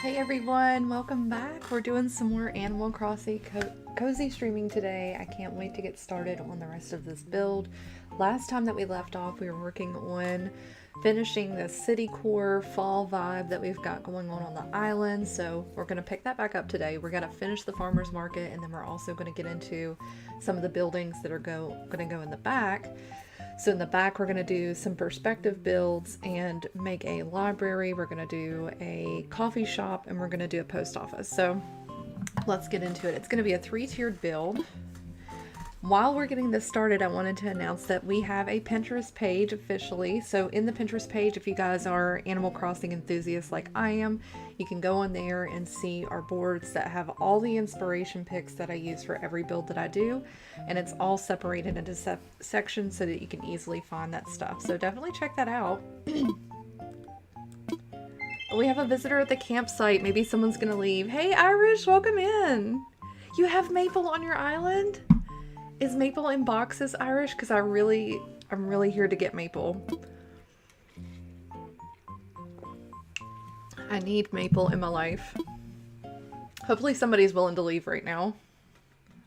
Hey everyone, welcome back. We're doing some more Animal Crossing cozy streaming today. I can't wait to get started on the rest of this build. Last time that we left off, we were working on finishing the city core fall vibe that we've got going on the island. So we're going to pick that back up today. We're going to finish the farmer's market, and then we're also going to get into some of the buildings that are going to go in the back. So in the back, we're going to do some perspective builds and make a library. We're going to do a coffee shop, and we're going to do a post office. So let's get into it. It's going to be a 3-tiered build. While we're getting this started, I wanted to announce that we have a Pinterest page officially. So in the Pinterest page, if you guys are Animal Crossing enthusiasts like I am, you can go on there and see our boards that have all the inspiration picks that I use for every build that I do. And it's all separated into sections so that you can easily find that stuff. So definitely check that out. We have a visitor at the campsite. Maybe someone's gonna leave. Hey Irish, welcome in. You have Maple on your island? Is Maple in boxes, Irish? Because I'm really here to get Maple. I need Maple in my life. Hopefully somebody's willing to leave right now.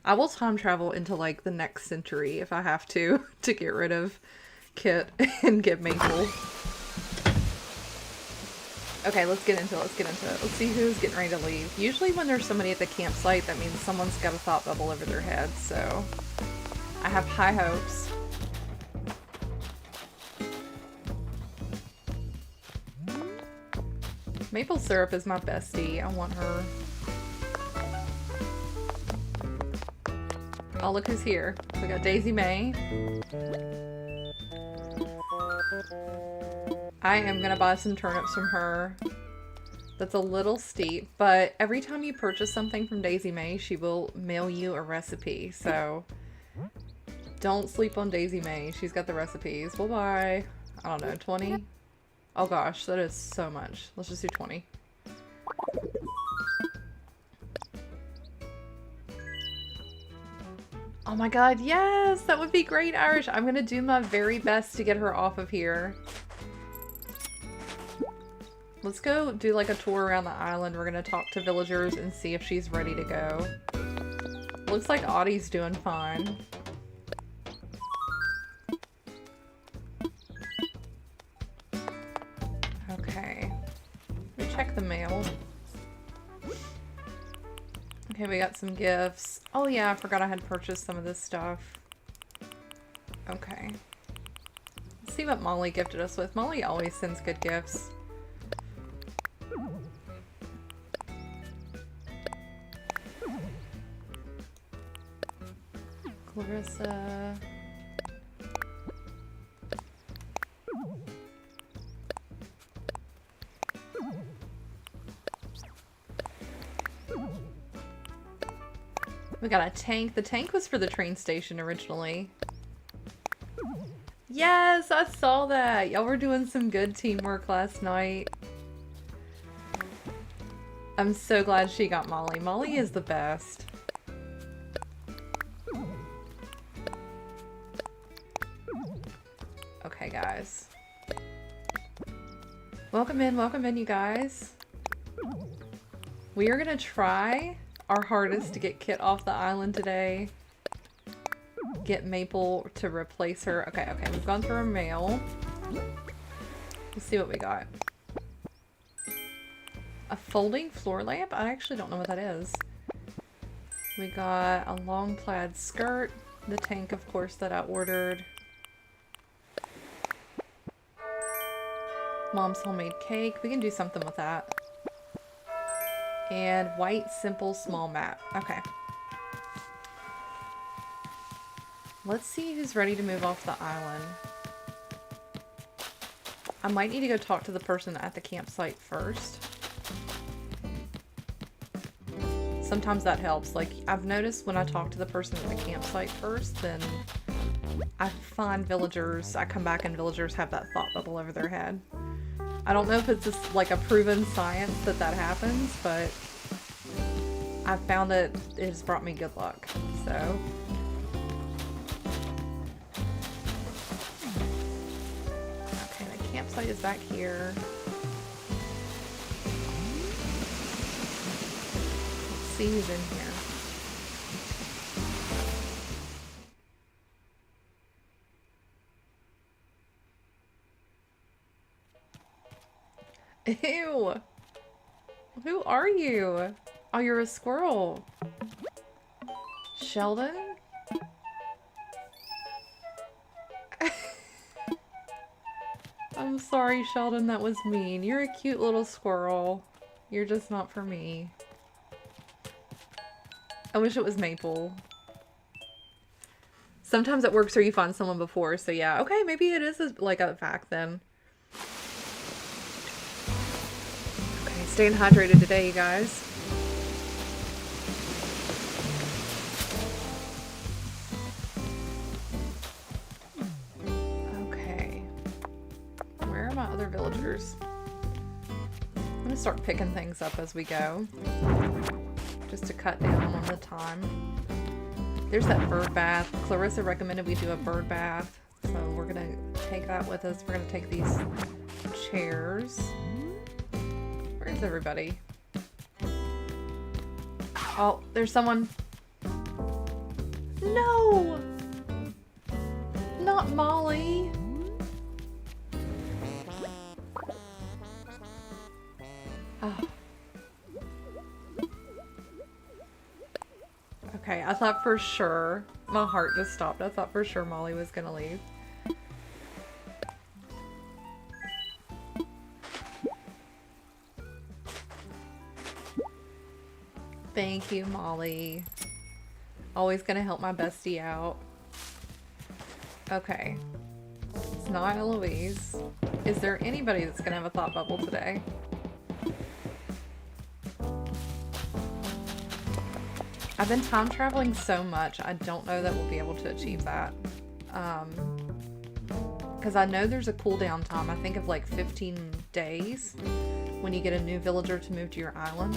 I will time travel into like the next century if I have to get rid of Kit and get Maple. Okay, let's get into it. Let's see who's getting ready to leave. Usually when there's somebody at the campsite, that means someone's got a thought bubble over their head, so I have high hopes. Maple Syrup is my bestie. I want her. Oh, look who's here. We got Daisy May. I am gonna buy some turnips from her. That's a little steep, but every time you purchase something from Daisy May, she will mail you a recipe, so don't sleep on Daisy May. She's got the recipes. We'll buy, I don't know, 20? Oh gosh, that is so much. Let's just do 20. Oh my god, yes! That would be great, Irish! I'm gonna do my very best to get her off of here. Let's go do like a tour around the island. We're gonna talk to villagers and see if she's ready to go. Looks like Audie's doing fine. Okay. Let me check the mail. Okay, we got some gifts. Oh yeah, I forgot I had purchased some of this stuff. Okay. Let's see what Molly gifted us with. Molly always sends good gifts. Clarissa. We got a tank. The tank was for the train station originally. Yes, I saw that. Y'all were doing some good teamwork last night. I'm so glad she got Molly. Molly is the best. Okay, guys. Welcome in, you guys. We are gonna try our hardest to get Kit off the island today. Get Maple to replace her. Okay, we've gone through our mail. Let's see what we got. A folding floor lamp? I actually don't know what that is. We got a long plaid skirt. The tank, of course, that I ordered. Mom's homemade cake. We can do something with that. And white, simple, small mat. Okay. Let's see who's ready to move off the island. I might need to go talk to the person at the campsite first. Sometimes that helps. Like, I've noticed when I talk to the person at the campsite first, then I find villagers, I come back and villagers have that thought bubble over their head. I don't know if it's just like a proven science that happens, but I've found that it has brought me good luck, so. Okay, the campsite is back here. see who's in here. Ew. Who are you? Oh, you're a squirrel. Sheldon? I'm sorry, Sheldon, that was mean. You're a cute little squirrel. You're just not for me. I wish it was Maple. Sometimes it works where you find someone before, so yeah. Okay, maybe it is like a fact then. Okay, staying hydrated today, you guys. Okay. Where are my other villagers? I'm gonna start picking things up as we go. Just to cut down on the time. There's that bird bath. Clarissa recommended we do a bird bath. So we're gonna take that with us. We're gonna take these chairs. Where's everybody? Oh, there's someone. No! Not Molly. Oh. Okay, I thought for sure, my heart just stopped. I thought for sure Molly was gonna leave. Thank you, Molly. Always gonna help my bestie out. Okay. It's not Eloise. Is there anybody that's gonna have a thought bubble today? I've been time traveling so much, I don't know that we'll be able to achieve that. Because I know there's a cooldown time, I think of like 15 days when you get a new villager to move to your island.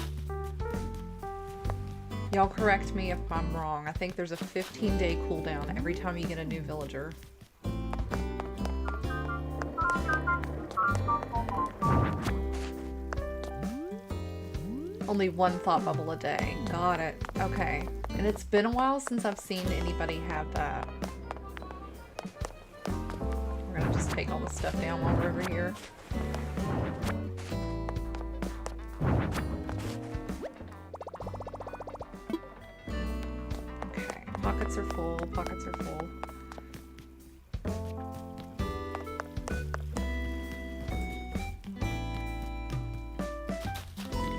Y'all correct me if I'm wrong. I think there's a 15-day cooldown every time you get a new villager. Only one thought bubble a day. Got it. Okay. And it's been a while since I've seen anybody have that. We're gonna just take all the stuff down while we're over here. Okay. Pockets are full. Pockets are full.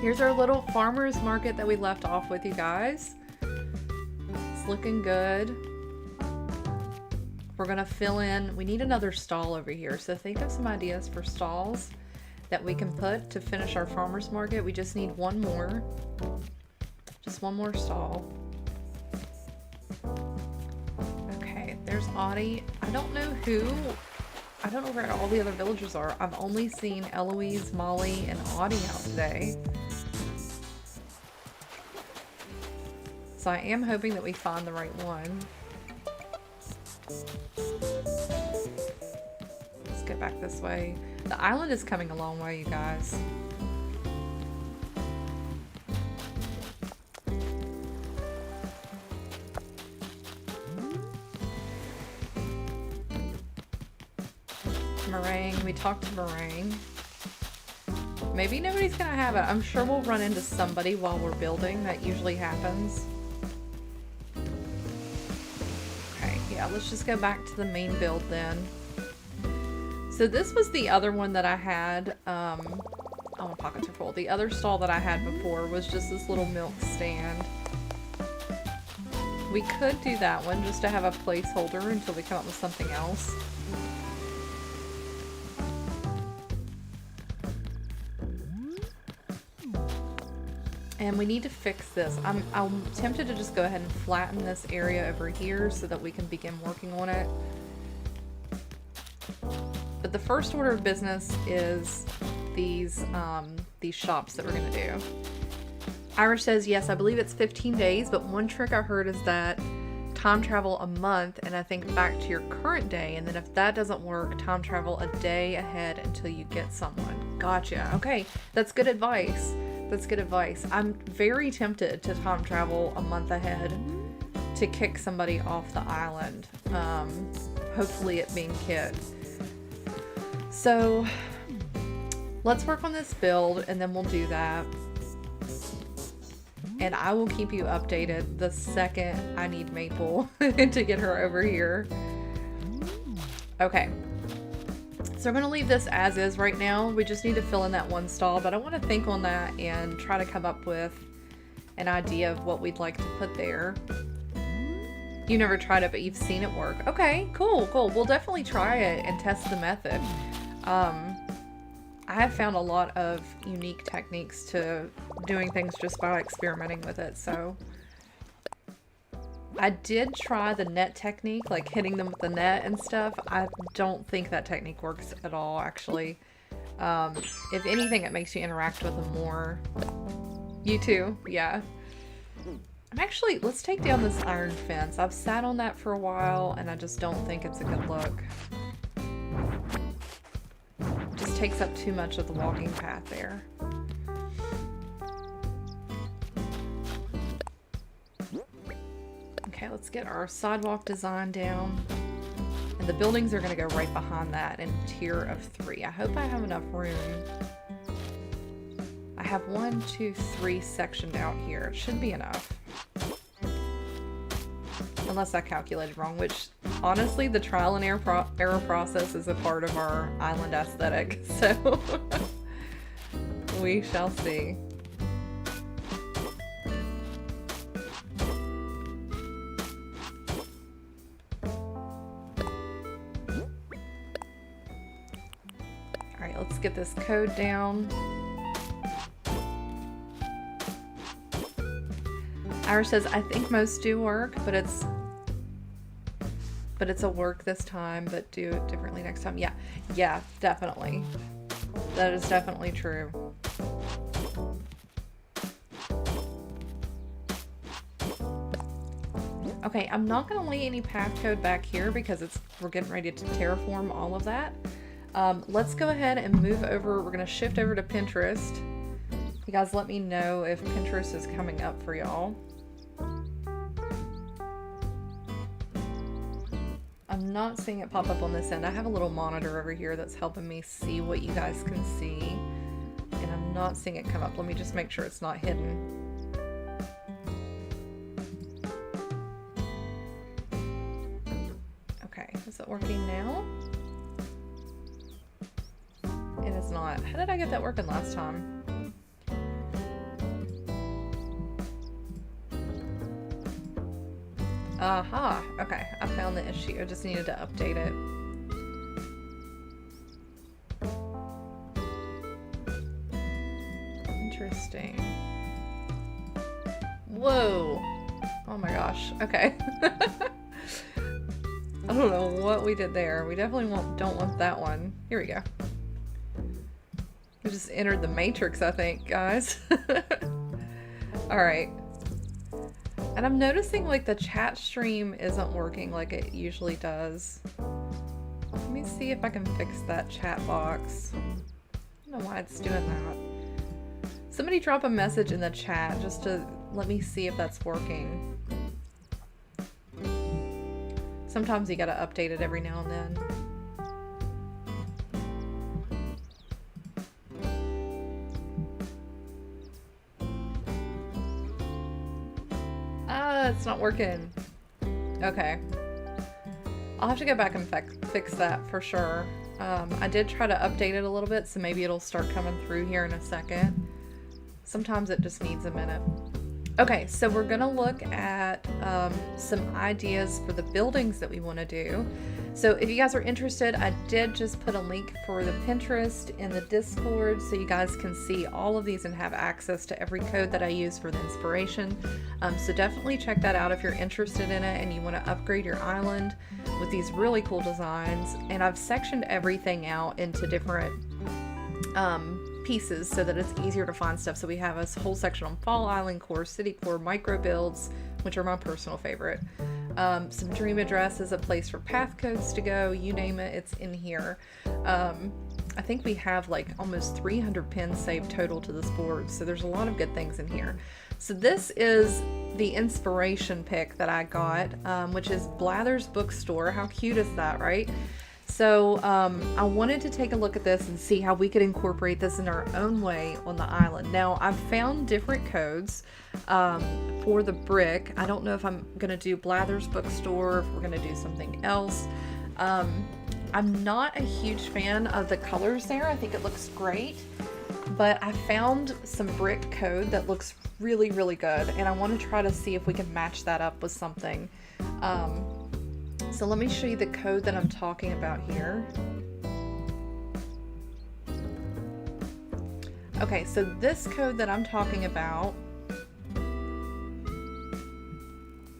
Here's our little farmer's market that we left off with, you guys. It's looking good. We're gonna fill in, we need another stall over here. So think of some ideas for stalls that we can put to finish our farmer's market. We just need one more. Just one more stall. Okay, there's Audie. I don't know where all the other villagers are. I've only seen Eloise, Molly, and Audie out today. So I am hoping that we find the right one. Let's go back this way. The island is coming a long way, you guys. Meringue. We talked to Meringue. Maybe nobody's gonna have it. I'm sure we'll run into somebody while we're building. That usually happens. Okay, yeah, let's just go back to the main build then. So this was the other one that I had. Oh, my pockets are full. The other stall that I had before was just this little milk stand. We could do that one just to have a placeholder until we come up with something else. And we need to fix this. I'm tempted to just go ahead and flatten this area over here so that we can begin working on it. But the first order of business is these shops that we're gonna do. Irish says, yes, I believe it's 15 days, but one trick I heard is that time travel a month, and I think back to your current day, and then if that doesn't work, time travel a day ahead until you get someone. Gotcha. Okay, that's good advice. That's good advice. I'm very tempted to time travel a month ahead to kick somebody off the island. Hopefully it being Kit. So let's work on this build and then we'll do that. And I will keep you updated the second I need Maple to get her over here. Okay. So we're going to leave this as is right now. We just need to fill in that one stall, but I want to think on that and try to come up with an idea of what we'd like to put there. You never tried it, but you've seen it work. Okay, cool. We'll definitely try it and test the method. I have found a lot of unique techniques to doing things just by experimenting with it, so I did try the net technique, like hitting them with the net and stuff. I don't think that technique works at all, actually. If anything, it makes you interact with them more. You too, yeah. I'm actually, let's take down this iron fence. I've sat on that for a while, and I just don't think it's a good look. Just takes up too much of the walking path there. Okay, let's get our sidewalk design down. And the buildings are going to go right behind that in a tier of 3. I hope I have enough room. I have 1, 2, 3 sectioned out here. It should be enough. Unless I calculated wrong, which honestly the trial and error process is a part of our island aesthetic, so we shall see. Alright, let's get this code down. Irish says, I think most do work, but it's a work this time, but do it differently next time. Yeah, definitely. That is definitely true. Okay, I'm not going to lay any path code back here because we're getting ready to terraform all of that. Let's go ahead and move over. We're going to shift over to Pinterest. You guys let me know if Pinterest is coming up for y'all. I'm not seeing it pop up on this end. I have a little monitor over here that's helping me see what you guys can see. And I'm not seeing it come up. Let me just make sure it's not hidden. Okay, is it working now? It is not. How did I get that working last time? Aha, okay, I found the issue. I just needed to update it. Interesting. Whoa! Oh my gosh, okay. I don't know what we did there. We definitely don't want that one. Here we go. We just entered the matrix, I think, guys. Alright. And I'm noticing like the chat stream isn't working like it usually does. Let me see if I can fix that chat box. I don't know why it's doing that. Somebody drop a message in the chat just to let me see if that's working. Sometimes you gotta update it every now and then. It's not working. Okay. I'll have to go back and fix that for sure. I did try to update it a little bit, so maybe it'll start coming through here in a second. Sometimes it just needs a minute. Okay, so we're gonna look at some ideas for the buildings that we want to do. So if you guys are interested, I did just put a link for the Pinterest in the Discord so you guys can see all of these and have access to every code that I use for the inspiration. So definitely check that out if you're interested in it and you want to upgrade your island with these really cool designs. And I've sectioned everything out into different pieces so that it's easier to find stuff. So we have a whole section on Fall Island Core, City Core, micro builds, which are my personal favorite. Some dream addresses, a place for path codes to go, you name it, it's in here. I think we have like almost 300 pins saved total to this board, so there's a lot of good things in here. So this is the inspiration pick that I got, which is Blather's Bookstore. How cute is that, right? So I wanted to take a look at this and see how we could incorporate this in our own way on the island. Now, I've found different codes for the brick. I don't know if I'm going to do Blather's Bookstore, if we're going to do something else. I'm not a huge fan of the colors there. I think it looks great, but I found some brick code that looks really, really good, and I want to try to see if we can match that up with something. So let me show you the code that I'm talking about here. Okay, so this code that I'm talking about,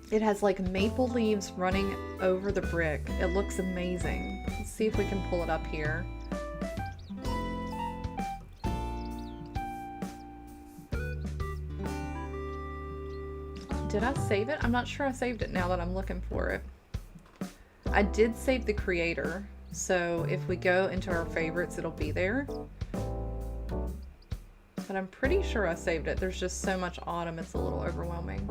it has like maple leaves running over the brick. It looks amazing. Let's see if we can pull it up here. Did I save it? I'm not sure I saved it now that I'm looking for it. I did save the creator, so if we go into our favorites, it'll be there. But I'm pretty sure I saved it. There's just so much autumn, it's a little overwhelming.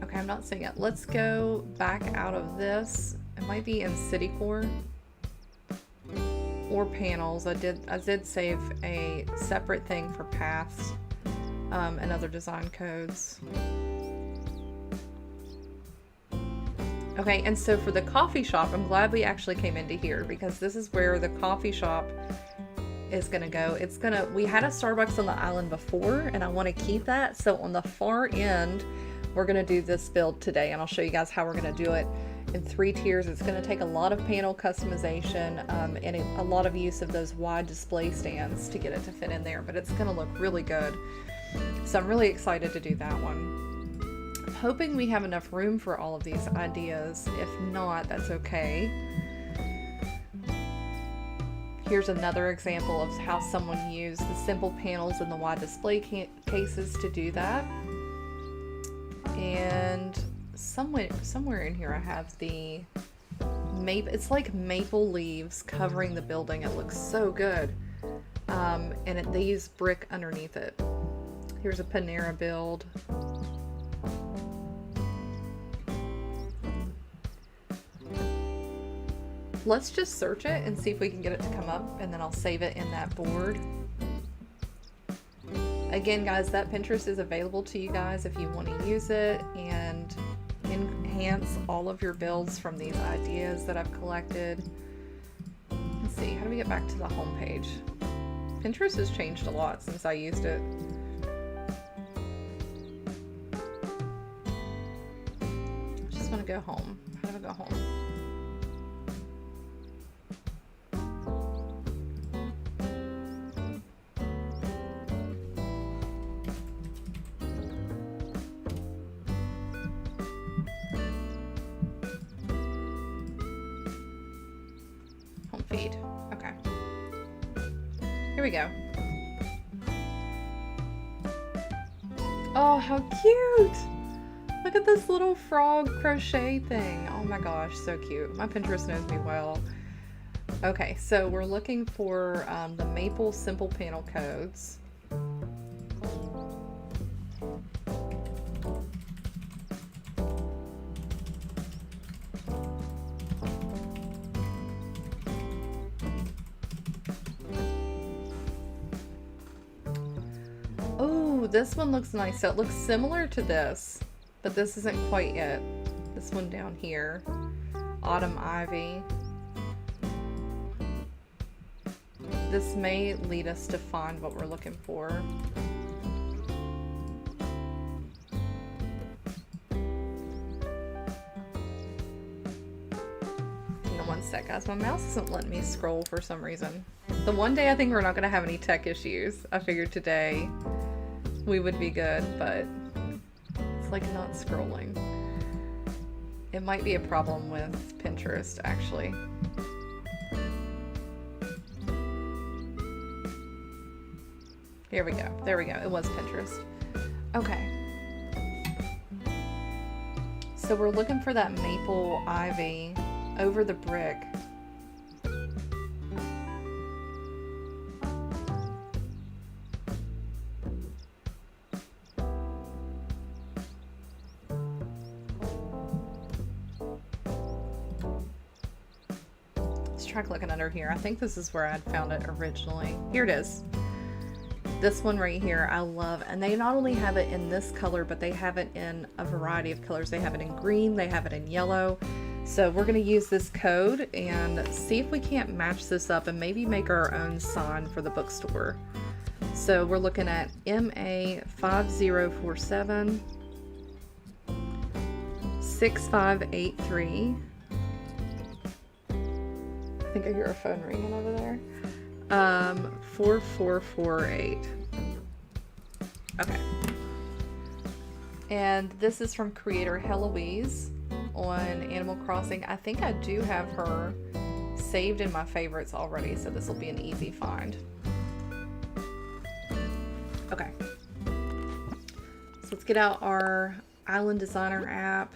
Okay, I'm not seeing it. Let's go back out of this. It might be in Citicore or panels. I did save a separate thing for paths and other design codes. Okay, and so for the coffee shop, I'm glad we actually came into here because this is where the coffee shop is gonna go. We had a Starbucks on the island before, and I want to keep that. So on the far end, we're gonna do this build today, and I'll show you guys how we're gonna do it in 3 tiers. It's gonna take a lot of panel customization and a lot of use of those wide display stands to get it to fit in there, but it's gonna look really good. So I'm really excited to do that one. I'm hoping we have enough room for all of these ideas. If not, that's okay. Here's another example of how someone used the simple panels and the wide display cases to do that. And somewhere in here I have the maple. It's like maple leaves covering the building. It looks so good. And they use brick underneath it. Here's a Panera build. Let's just search it and see if we can get it to come up, and then I'll save it in that board. Again, guys, that Pinterest is available to you guys if you want to use it and enhance all of your builds from these ideas that I've collected. Let's see, how do we get back to the home page? Pinterest has changed a lot since I used it. I just want to go home. How do I go home? Feed. Okay. Here we go. Oh, how cute! Look at this little frog crochet thing. Oh my gosh, so cute. My Pinterest knows me well. Okay, so we're looking for the maple simple panel codes. This one looks nice. So it looks similar to this, but this isn't quite it. This one down here, Autumn Ivy. This may lead us to find what we're looking for. One sec, guys. My mouse isn't letting me scroll for some reason. The one day I think we're not going to have any tech issues. I figured today we would be good, but it's like not scrolling. It might be a problem with Pinterest, actually. Here we go. There we go. It was Pinterest. Okay. So we're looking for that maple ivy over the brick. Let's try looking under here. I think this is where I'd found it originally. Here it is. This one right here I love, and they not only have it in this color, but they have it in a variety of colors. They have it in green, they have it in yellow. So we're going to use this code and see if we can't match this up and maybe make our own sign for the bookstore. So we're looking at MA5047 6583. I think I hear a phone ringing over there. 4448. Okay. And this is from creator Heloise on Animal Crossing. I think I do have her saved in my favorites already, so this will be an easy find. Okay. So let's get out our Island Designer app.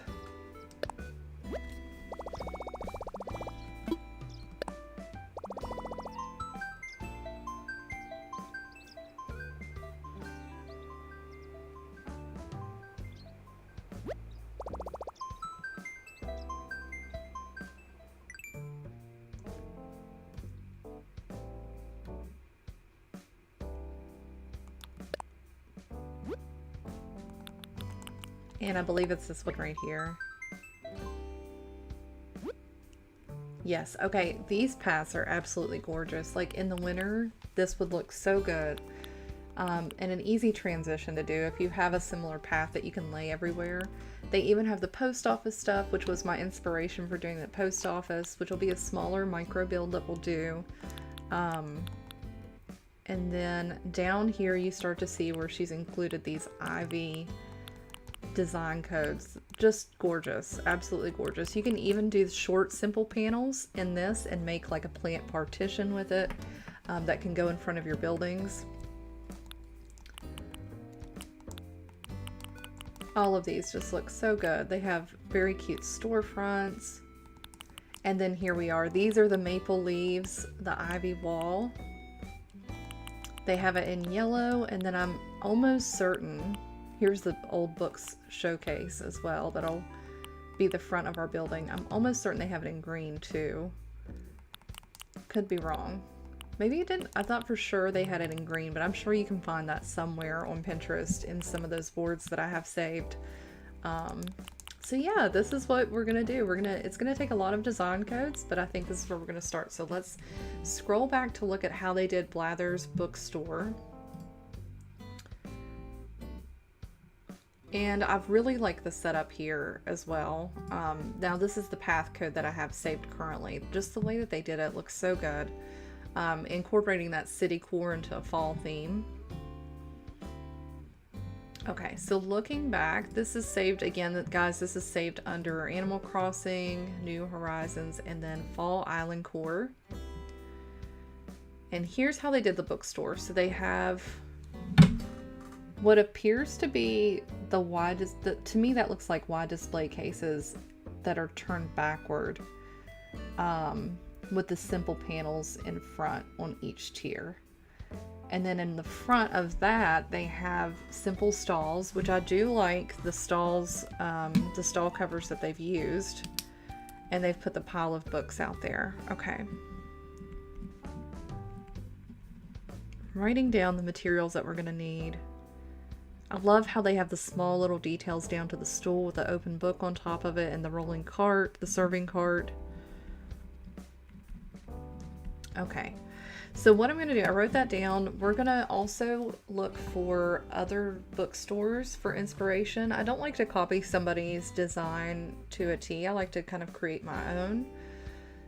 And I believe it's this one right here. Yes, okay, these paths are absolutely gorgeous. Like in the winter, this would look so good. And an easy transition to do if you have a similar path that you can lay everywhere. They even have the post office stuff, which was my inspiration for doing the post office, which will be a smaller micro build that we'll do. And then down here you start to see where she's included these ivy design codes. Just gorgeous, absolutely gorgeous. You can even do short simple panels in this and make like a plant partition with it that can go in front of your buildings. All of these just look so good. They have very cute storefronts. And then here we are. These are the maple leaves, the ivy wall. They have it in yellow, and then I'm almost certain, here's the old books showcase as well, that'll be the front of our building. I'm almost certain they have it in green too. Could be wrong. Maybe it didn't. I thought for sure they had it in green, but I'm sure you can find that somewhere on Pinterest in some of those boards that I have saved. So yeah, this is what we're gonna do. It's gonna take a lot of design codes, but I think this is where we're gonna start. So let's scroll back to look at how they did Blather's Bookstore. And I really like the setup here as well. Now this is the path code that I have saved currently. Just the way that they did it looks so good. Incorporating that city core into a fall theme. Okay, so looking back, this is saved again, guys, this is saved under Animal Crossing, New Horizons, and then Fall Island Core. And here's how they did the bookstore. So they have what appears to be the wide, to me that looks like wide display cases that are turned backward, with the simple panels in front on each tier. And then in the front of that, they have simple stalls, which I do like the stalls, the stall covers that they've used. And they've put the pile of books out there. Okay. Writing down the materials that we're going to need. I love how they have the small little details down to the stool with the open book on top of it and the rolling cart, the serving cart. Okay. So what I'm going to do, I wrote that down. We're going to also look for other bookstores for inspiration. I don't like to copy somebody's design to a T. I like to kind of create my own.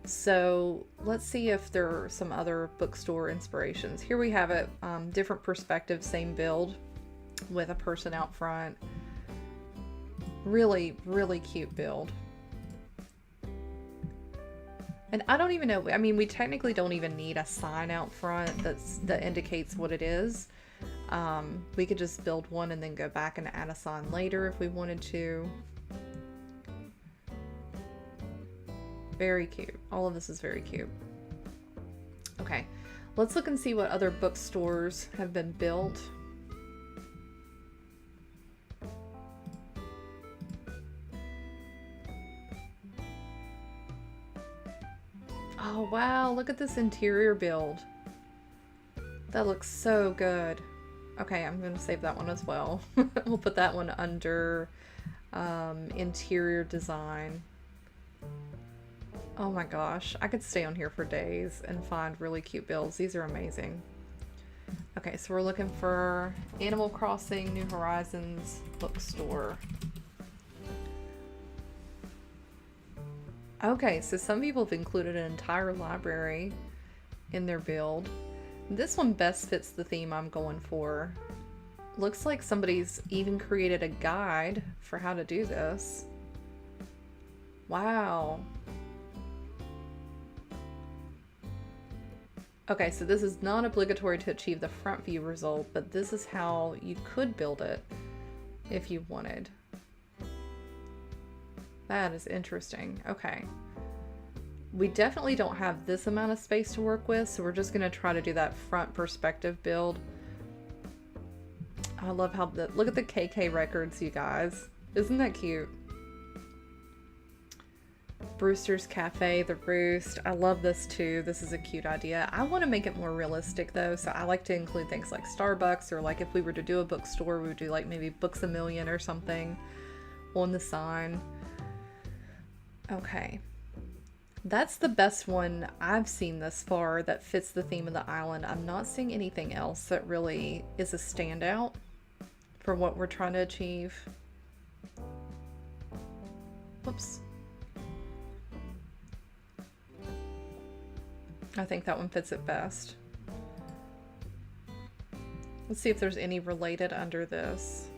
So let's see if there are some other bookstore inspirations. Here we have it, different perspective, same build with a person out front. Really, really cute build. And I don't even know, I mean, we technically don't even need a sign out front that indicates what it is. We could just build one and then go back and add a sign later if we wanted to. Very cute. All of this is very cute. Okay, let's look and see what other bookstores have been built. Oh wow, look at this interior build. That looks so good. Okay, I'm going to save that one as well. We'll put that one under interior design. Oh my gosh, I could stay on here for days and find really cute builds. These are amazing. Okay, so we're looking for Animal Crossing New Horizons bookstore. Okay, so some people have included an entire library in their build. This one best fits the theme I'm going for. Looks like somebody's even created a guide for how to do this. Wow. Okay, so this is not obligatory to achieve the front view result, but this is how you could build it if you wanted. That is interesting. Okay. We definitely don't have this amount of space to work with, so we're just going to try to do that front perspective build. I love how look at the KK records, you guys. Isn't that cute? Brewster's Cafe, The Roost. I love this too. This is a cute idea. I want to make it more realistic though, so I like to include things like Starbucks, or like if we were to do a bookstore, we would do like maybe Books A Million or something on the sign. Okay. That's the best one I've seen thus far that fits the theme of the island. I'm not seeing anything else that really is a standout for what we're trying to achieve. Whoops. I think that one fits it best. Let's see if there's any related under this.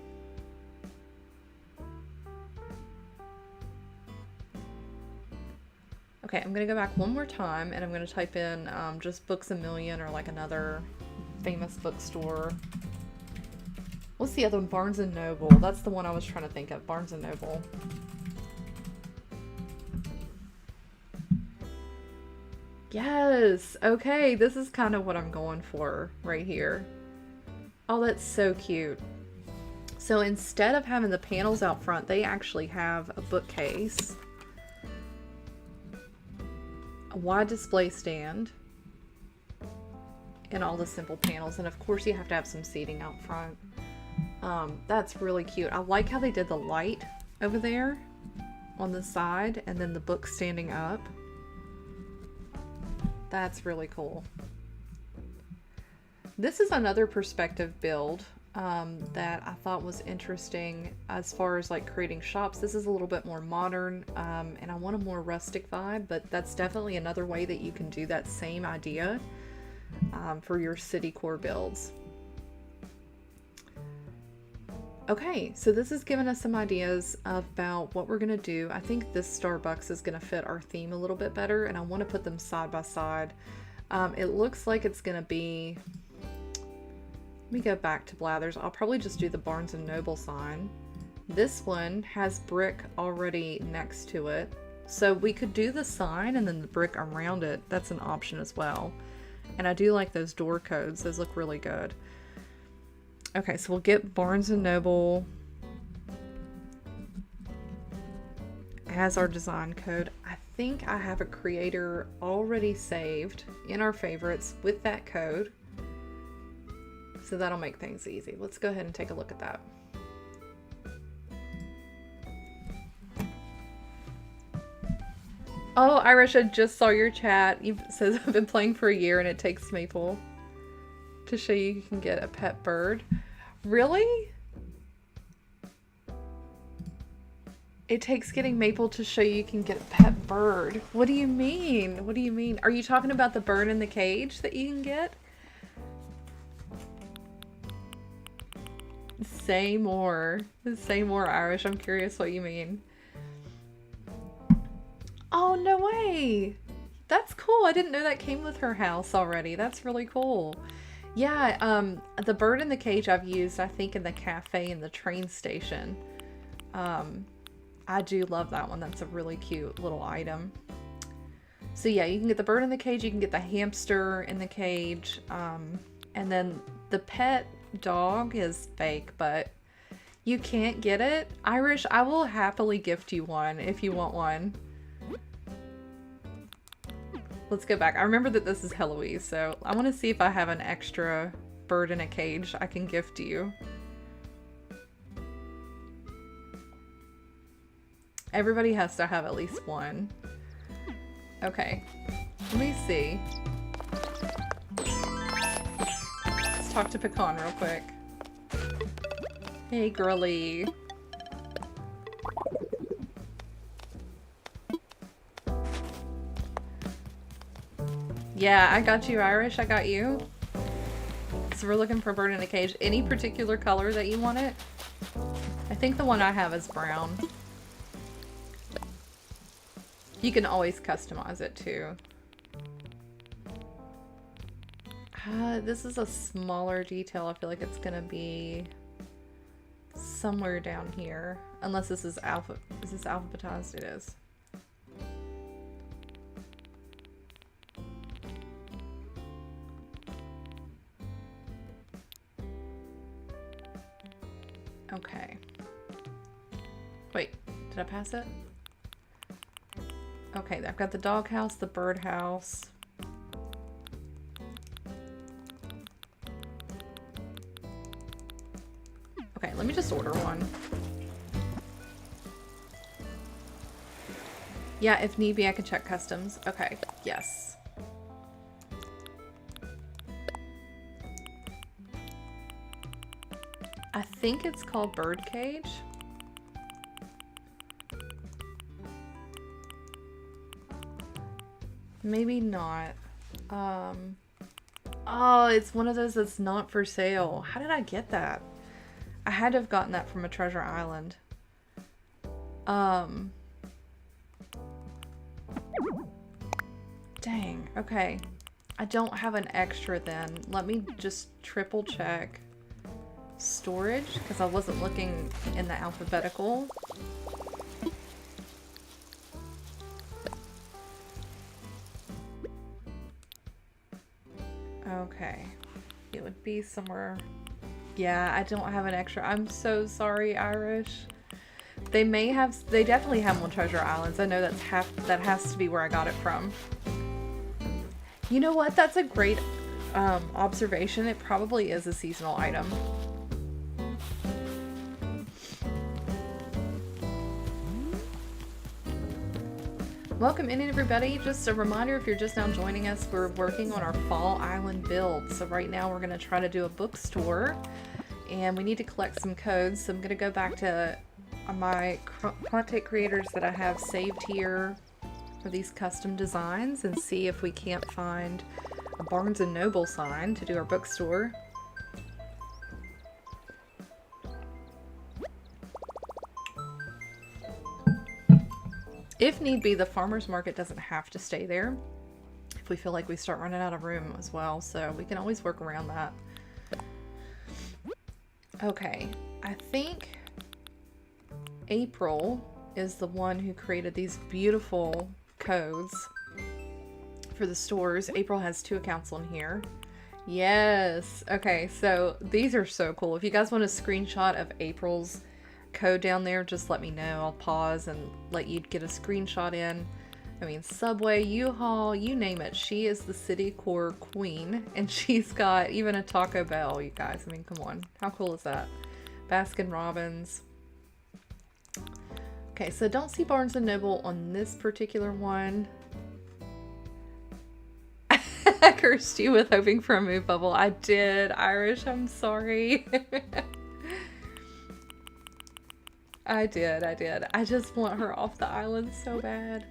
Okay, I'm going to go back one more time and I'm going to type in just Books A Million or like another famous bookstore. What's the other one? Barnes & Noble. That's the one I was trying to think of. Barnes & Noble. Yes! Okay, this is kind of what I'm going for right here. Oh, that's so cute. So instead of having the panels out front, they actually have a bookcase, a wide display stand, and all the simple panels. And of course you have to have some seating out front. That's really cute. I like how they did the light over there on the side and then the book standing up. That's really cool. This is another perspective build that I thought was interesting as far as like creating shops. This is a little bit more modern and I want a more rustic vibe, but that's definitely another way that you can do that same idea for your city core builds. Okay, so this has given us some ideas about what we're going to do. I think this Starbucks is going to fit our theme a little bit better, and I want to put them side by side. It looks like it's going to be... Let me go back to Blathers. I'll probably just do the Barnes & Noble sign. This one has brick already next to it. So we could do the sign and then the brick around it. That's an option as well. And I do like those door codes. Those look really good. Okay, so we'll get Barnes & Noble as our design code. I think I have a creator already saved in our favorites with that code. So that'll make things easy. Let's go ahead and take a look at that. Oh, Irish, I just saw your chat. It says I've been playing for a year and it takes Maple to show you can get a pet bird. Really? It takes getting Maple to show you can get a pet bird. What do you mean? What do you mean? Are you talking about the bird in the cage that you can get? Say more. Say more, Irish. I'm curious what you mean. Oh, no way. That's cool. I didn't know that came with her house already. That's really cool. Yeah, the bird in the cage I've used, I think, in the cafe and the train station. I do love that one. That's a really cute little item. So yeah, you can get the bird in the cage, you can get the hamster in the cage, and then the pet dog is fake, but you can't get it. Irish, I will happily gift you one if you want one. Let's go back. I remember that this is Heloise, so I want to see if I have an extra bird in a cage I can gift you. Everybody has to have at least one. Okay, let me see. Let's talk to Pecan real quick. Hey, girly. Yeah, I got you, Irish. I got you. So we're looking for a bird in a cage. Any particular color that you want it? I think the one I have is brown. You can always customize it too. This is a smaller detail. I feel like it's gonna be somewhere down here. Unless this is is this alphabetized? It is. Okay. Wait, did I pass it? Okay, I've got the doghouse, the birdhouse. Okay, let me just order one. Yeah, if need be, I can check customs. Okay, yes. I think it's called Birdcage. Maybe not. Oh, it's one of those that's not for sale. How did I get that? I had to have gotten that from a Treasure Island. Dang, okay. I don't have an extra then. Let me just triple check storage, because I wasn't looking in the alphabetical. Okay. It would be somewhere... Yeah, I don't have an extra. I'm so sorry, Irish. They definitely have them on Treasure Islands. I know that has to be where I got it from. You know what? That's a great observation. It probably is a seasonal item. Welcome in, everybody. Just a reminder, if you're just now joining us, we're working on our Fall Island build. So right now we're going to try to do a bookstore, and we need to collect some codes. So I'm going to go back to my content creators that I have saved here for these custom designs and see if we can't find a Barnes & Noble sign to do our bookstore. If need be, the farmer's market doesn't have to stay there if we feel like we start running out of room as well, so we can always work around that. Okay, I think April is the one who created these beautiful codes for the stores. April has 2 accounts on here. Yes. Okay, so these are so cool. If you guys want a screenshot of April's code down there, just let me know. I'll pause and let you get a screenshot in. I mean, Subway, U-Haul, you name it. She is the city core queen, and she's got even a Taco Bell, you guys. I mean, come on. How cool is that? Baskin Robbins. Okay, so don't see Barnes & Noble on this particular one. I cursed you with hoping for a move bubble. I did, Irish. I'm sorry. I did. I just want her off the island so bad.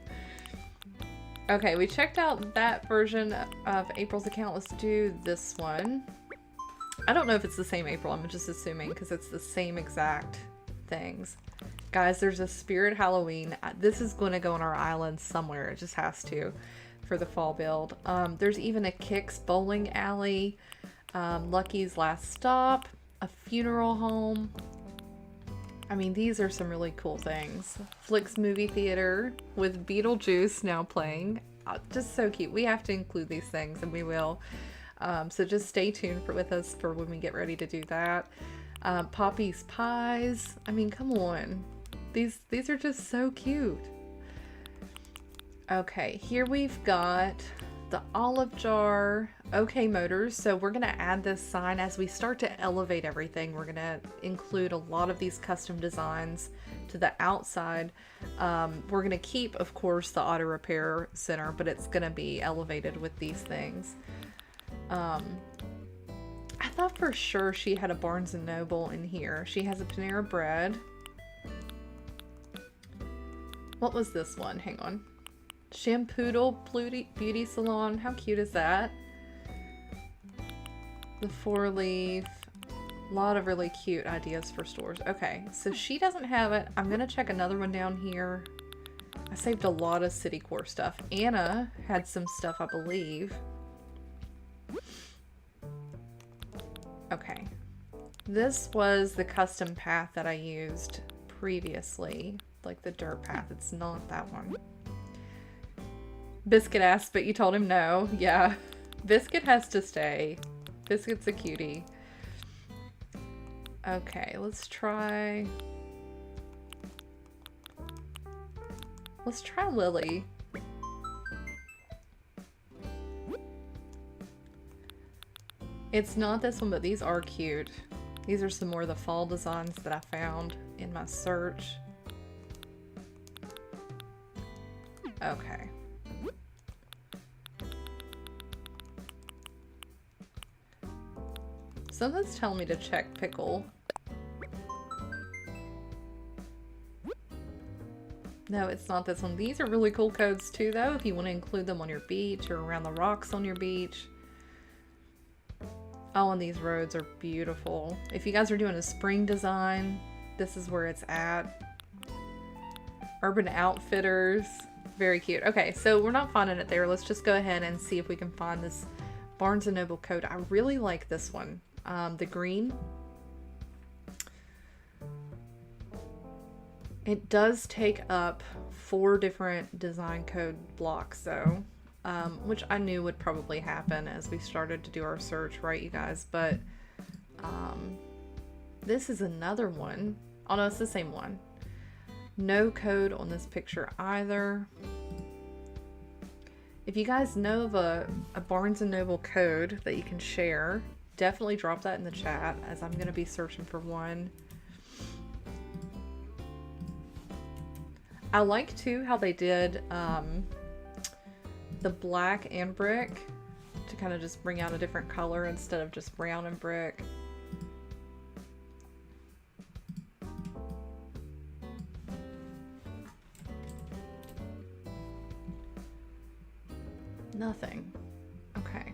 Okay, we checked out that version of April's account. Let's do this one. I don't know if it's the same April. I'm just assuming because it's the same exact things. Guys, there's a Spirit Halloween. This is going to go on our island somewhere. It just has to for the fall build. There's even a Kix bowling alley, Lucky's Last Stop, a funeral home. I mean, these are some really cool things. Flicks movie theater with Beetlejuice now playing. just so cute. We have to include these things, and we will. So just stay tuned with us for when we get ready to do that. Poppy's pies. I mean, come on. These are just so cute. Okay, here we've got the olive jar. OK Motors. So we're going to add this sign as we start to elevate everything. We're going to include a lot of these custom designs to the outside. We're going to keep, of course, the auto repair center, but it's going to be elevated with these things. I thought for sure she had a Barnes & Noble in here. She has a Panera Bread. What was this one? Hang on. Shampoodle Beauty Salon. How cute is that? The 4-leaf. A lot of really cute ideas for stores. Okay, so she doesn't have it. I'm going to check another one down here. I saved a lot of Citicorp stuff. Anna had some stuff, I believe. Okay. This was the custom path that I used previously. Like the dirt path. It's not that one. Biscuit asked, but you told him no. Yeah. Biscuit has to stay. Biscuit's a cutie. Okay, let's try Lily. It's not this one, but these are cute. These are some more of the fall designs that I found in my search. Okay. Something's telling me to check pickle. No, it's not this one. These are really cool codes too, though, if you want to include them on your beach or around the rocks on your beach. Oh, and these roads are beautiful. If you guys are doing a spring design, this is where it's at. Urban Outfitters. Very cute. Okay, so we're not finding it there. Let's just go ahead and see if we can find this Barnes & Noble code. I really like this one. The green. It does take up 4 different design code blocks though, which I knew would probably happen as we started to do our search, right, you guys? But this is another one. Oh no, it's the same one. No code on this picture either. If you guys know of a Barnes & Noble code that you can share, definitely drop that in the chat, as I'm going to be searching for one. I like too how they did the black and brick to kind of just bring out a different color instead of just brown and brick. Nothing. Okay.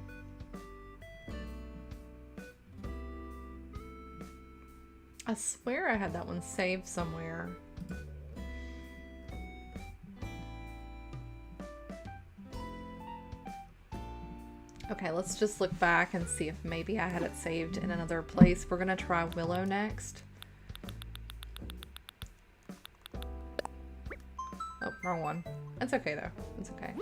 I swear I had that one saved somewhere. Okay, let's just look back and see if maybe I had it saved in another place. We're gonna try Willow next. Oh, wrong one. It's okay though. It's okay.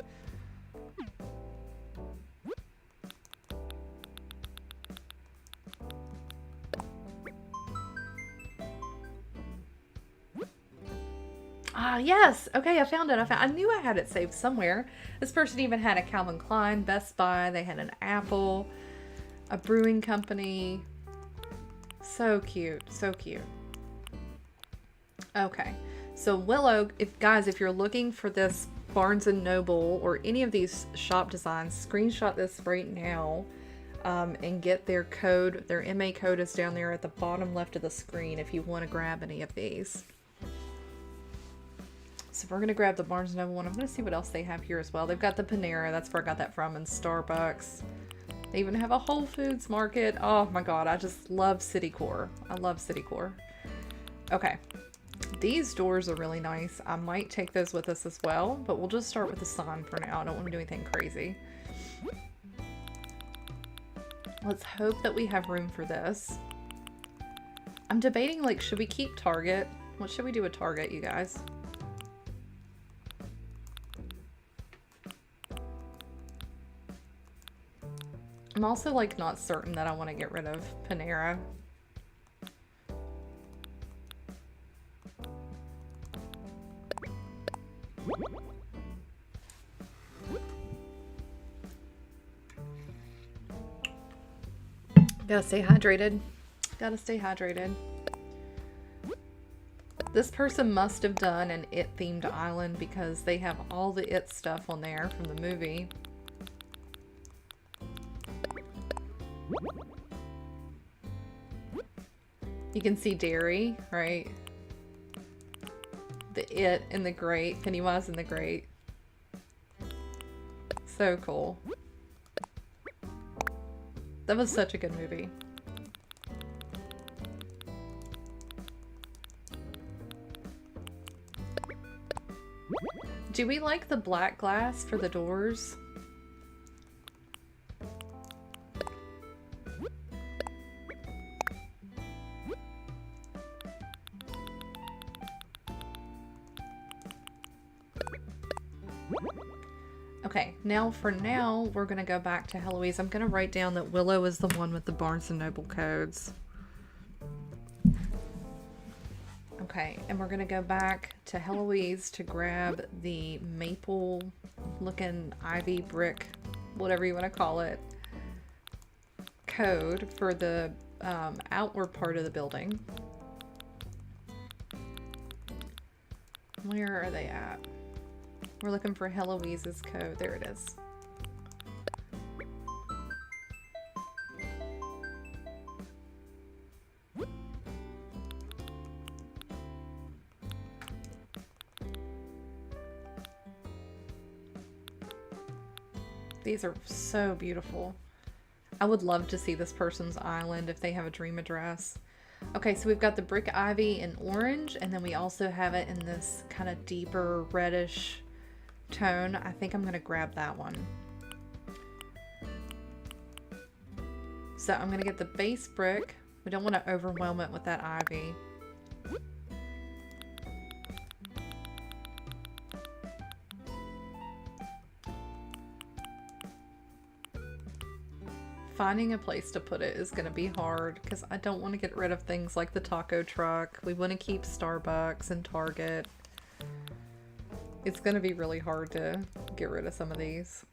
Ah, yes. Okay, I found it. I knew I had it saved somewhere. This person even had a Calvin Klein, Best Buy. They had an Apple, a brewing company. So cute. So cute. Okay. So Willow, if you're looking for this Barnes & Noble or any of these shop designs, screenshot this right now and get their code. Their MA code is down there at the bottom left of the screen if you want to grab any of these. So we're going to grab the Barnes & Noble one. I'm going to see what else they have here as well. They've got the Panera. That's where I got that from, and Starbucks. They even have a Whole Foods market. Oh my god, I just love Citicorp. I love Citicorp. Okay. These doors are really nice. I might take those with us as well, but we'll just start with the sign for now. I don't want to do anything crazy. Let's hope that we have room for this. I'm debating, like, should we keep Target? What should we do with Target, you guys? I'm also like not certain that I want to get rid of Panera. Gotta stay hydrated. Gotta stay hydrated. This person must have done an It themed island because they have all the It stuff on there from the movie. You can see Derry, right? The It and the Great, Pennywise and the Great. So cool. That was such a good movie. Do we like the black glass for the doors? Okay, now for now, we're gonna go back to Heloise. I'm gonna write down that Willow is the one with the Barnes & Noble codes. Okay, and we're gonna go back to Heloise to grab the maple looking ivy brick, whatever you want to call it, code for the outward part of the building. Where are they at? We're looking for Heloise's code. There it is. These are so beautiful. I would love to see this person's island if they have a dream address. Okay, so we've got the brick ivy in orange, and then we also have it in this kind of deeper reddish tone. I think I'm going to grab that one. So I'm going to get the base brick. We don't want to overwhelm it with that ivy. Finding a place to put it is going to be hard because I don't want to get rid of things like the taco truck. We want to keep Starbucks and Target. It's going to be really hard to get rid of some of these.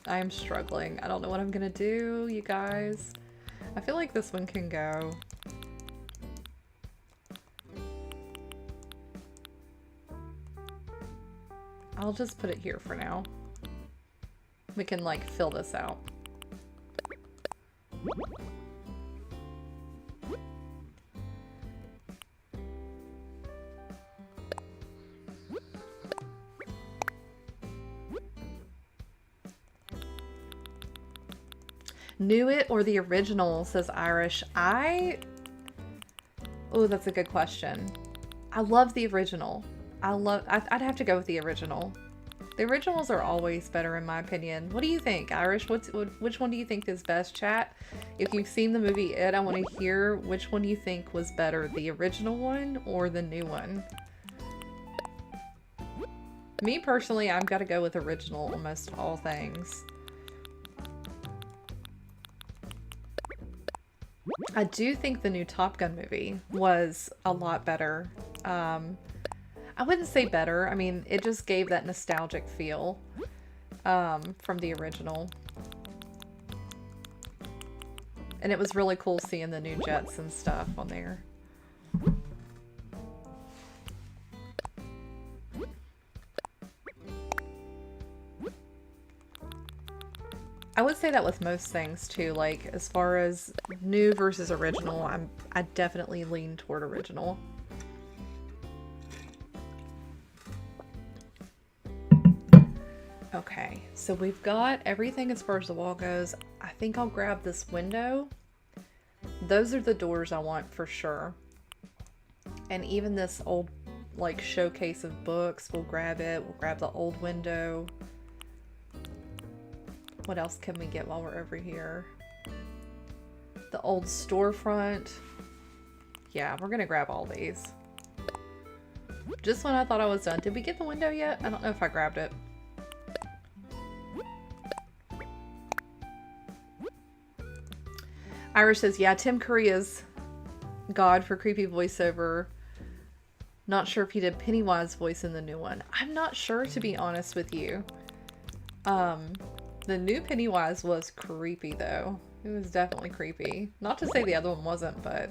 I am struggling. I don't know what I'm going to do, you guys. I feel like this one can go. I'll just put it here for now. We can like fill this out. Knew it or the original, says Irish. Oh, that's a good question. I love the original. I'd have to go with the original. The originals are always better in my opinion. What do you think, Irish? Which one do you think is best, chat? If you've seen the movie It, I want to hear which one you think was better, the original one or the new one. Me personally, I've got to go with original almost all things. I do think the new Top Gun movie was a lot better. I wouldn't say better. I mean, it just gave that nostalgic feel from the original. And it was really cool seeing the new jets and stuff on there. I would say that with most things too, like as far as new versus original, I definitely lean toward original. Okay, so we've got everything as far as the wall goes. I think I'll grab this window. Those are the doors I want for sure. And even this old like showcase of books, we'll grab it. We'll grab the old window. What else can we get while we're over here? The old storefront. Yeah, we're gonna grab all these. Just when I thought I was done. Did we get the window yet? I don't know if I grabbed it. Irish says, yeah, Tim Curry is God for creepy voiceover. Not sure if he did Pennywise voice in the new one. I'm not sure, to be honest with you. The new Pennywise was creepy, though. It was definitely creepy. Not to say the other one wasn't, but...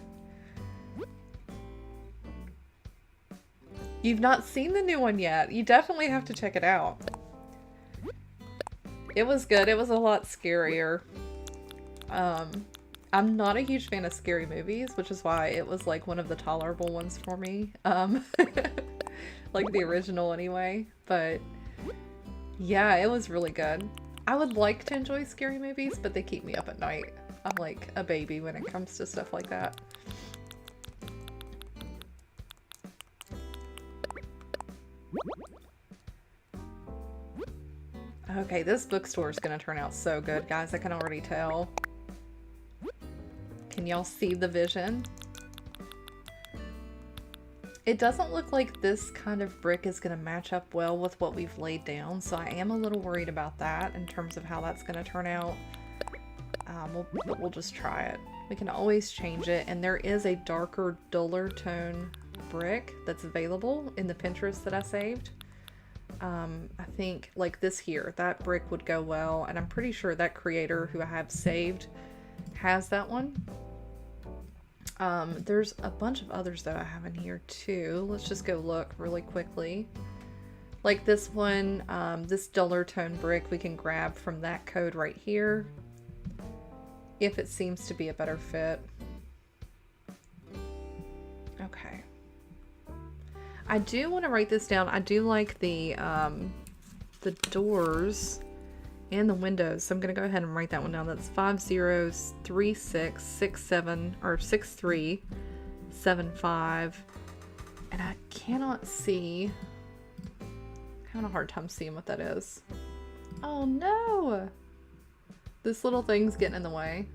You've not seen the new one yet. You definitely have to check it out. It was good. It was a lot scarier. I'm not a huge fan of scary movies, which is why it was like one of the tolerable ones for me. Like the original anyway. But yeah, it was really good. I would like to enjoy scary movies, but they keep me up at night. I'm like a baby when it comes to stuff like that. Okay, this bookstore is going to turn out so good, guys. I can already tell. Can y'all see the vision? It doesn't look like this kind of brick is going to match up well with what we've laid down, so I am a little worried about that in terms of how that's going to turn out. But we'll just try it. We can always change it, and there is a darker, duller tone brick that's available in the Pinterest that I saved. I think like this here, that brick would go well, and I'm pretty sure that creator who I have saved has that one. There's a bunch of others that I have in here too. Let's just go look really quickly. Like this one, this duller tone brick we can grab from that code right here if it seems to be a better fit. Okay. I do want to write this down. I do like the doors and the windows, so I'm going to go ahead and write that one down. That's 503667 or 6375, and I cannot see. I'm having a hard time seeing what that is. Oh no! This little thing's getting in the way.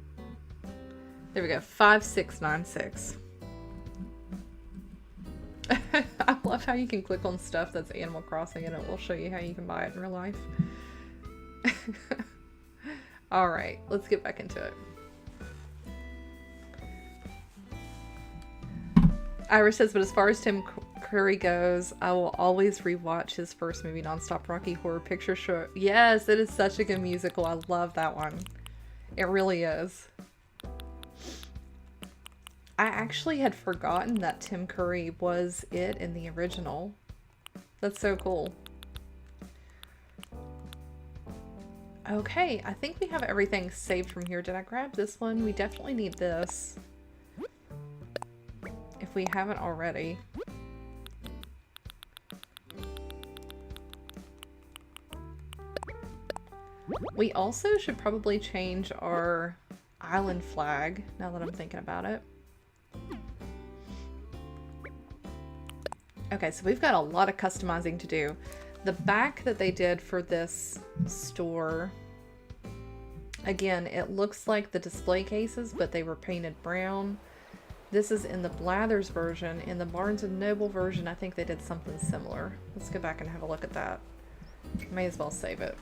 There we go. 5696. I love how you can click on stuff that's Animal Crossing and it will show you how you can buy it in real life. Alright, let's get back into it. Irish says, but as far as Tim Curry goes, I will always rewatch his first movie, Nonstop Rocky Horror Picture Show. Yes, it is such a good musical. I love that one. It really is. I actually had forgotten that Tim Curry was it in the original. That's so cool. Okay, I think we have everything saved from here. Did I grab this one? We definitely need this. If we haven't already. We also should probably change our island flag, now that I'm thinking about it. Okay, so we've got a lot of customizing to do. The back that they did for this store, again, it looks like the display cases, but they were painted brown. This is in the Blathers version. In the Barnes & Noble version, I think they did something similar. Let's go back and have a look at that. May as well save it.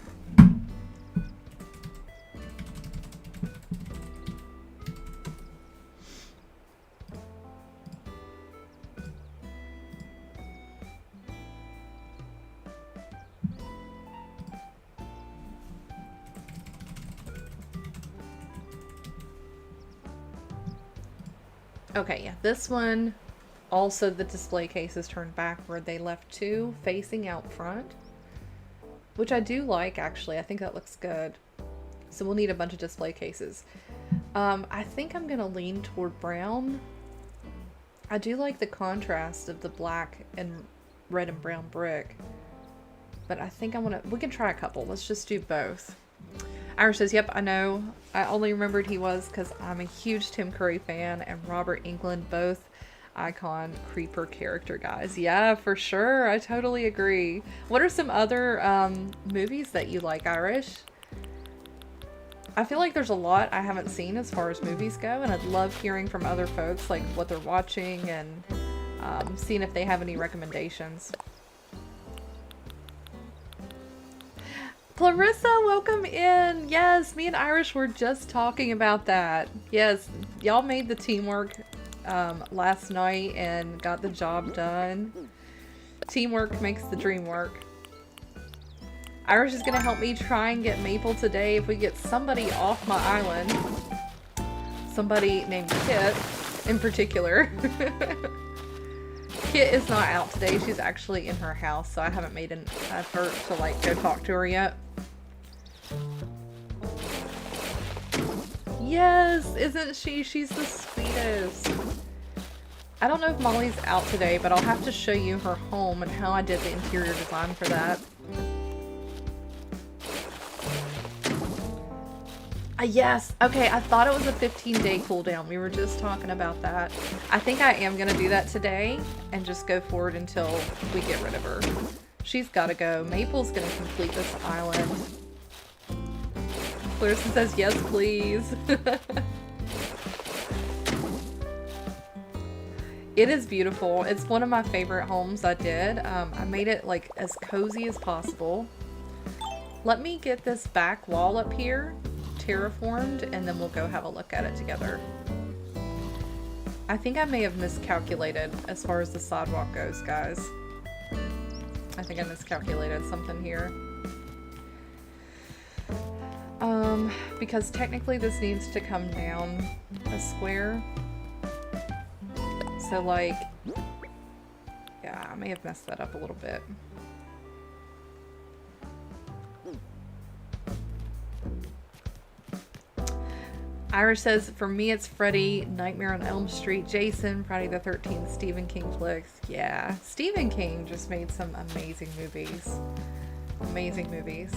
Okay, yeah, this one, also the display case is turned backward. They left two facing out front, which I do like, actually. I think that looks good. So we'll need a bunch of display cases. I think I'm going to lean toward brown. I do like the contrast of the black and red and brown brick, but I think I want to, we can try a couple. Let's just do both. Irish says, yep, I know. I only remembered he was because I'm a huge Tim Curry fan and Robert Englund, both icon creeper character guys. Yeah, for sure. I totally agree. What are some other movies that you like, Irish? I feel like there's a lot I haven't seen as far as movies go, and I'd love hearing from other folks, like what they're watching and seeing if they have any recommendations. Clarissa, welcome in. Yes, me and Irish were just talking about that. Yes, y'all made the teamwork last night and got the job done. Teamwork makes the dream work. Irish is gonna help me try and get Maple today if we get somebody off my island. Somebody named Kit in particular. Kit is not out today. She's actually in her house, so I haven't made an effort to like go talk to her yet. Yes, isn't she? She's the sweetest. I don't know if Molly's out today, but I'll have to show you her home and how I did the interior design for that. Yes. Okay, I thought it was a 15-day cooldown. We were just talking about that. I think I am going to do that today and just go forward until we get rid of her. She's got to go. Maple's going to complete this island. Clarissa says, yes, please. It is beautiful. It's one of my favorite homes I did. I made it like as cozy as possible. Let me get this back wall up here terraformed, and then we'll go have a look at it together. I think I may have miscalculated as far as the sidewalk goes, guys. I think I miscalculated something here. Because technically this needs to come down a square. So like, yeah, I may have messed that up a little bit. Irish says, for me it's Freddy, Nightmare on Elm Street, Jason, Friday the 13th, Stephen King flicks. Yeah, Stephen King just made some amazing movies. Amazing movies.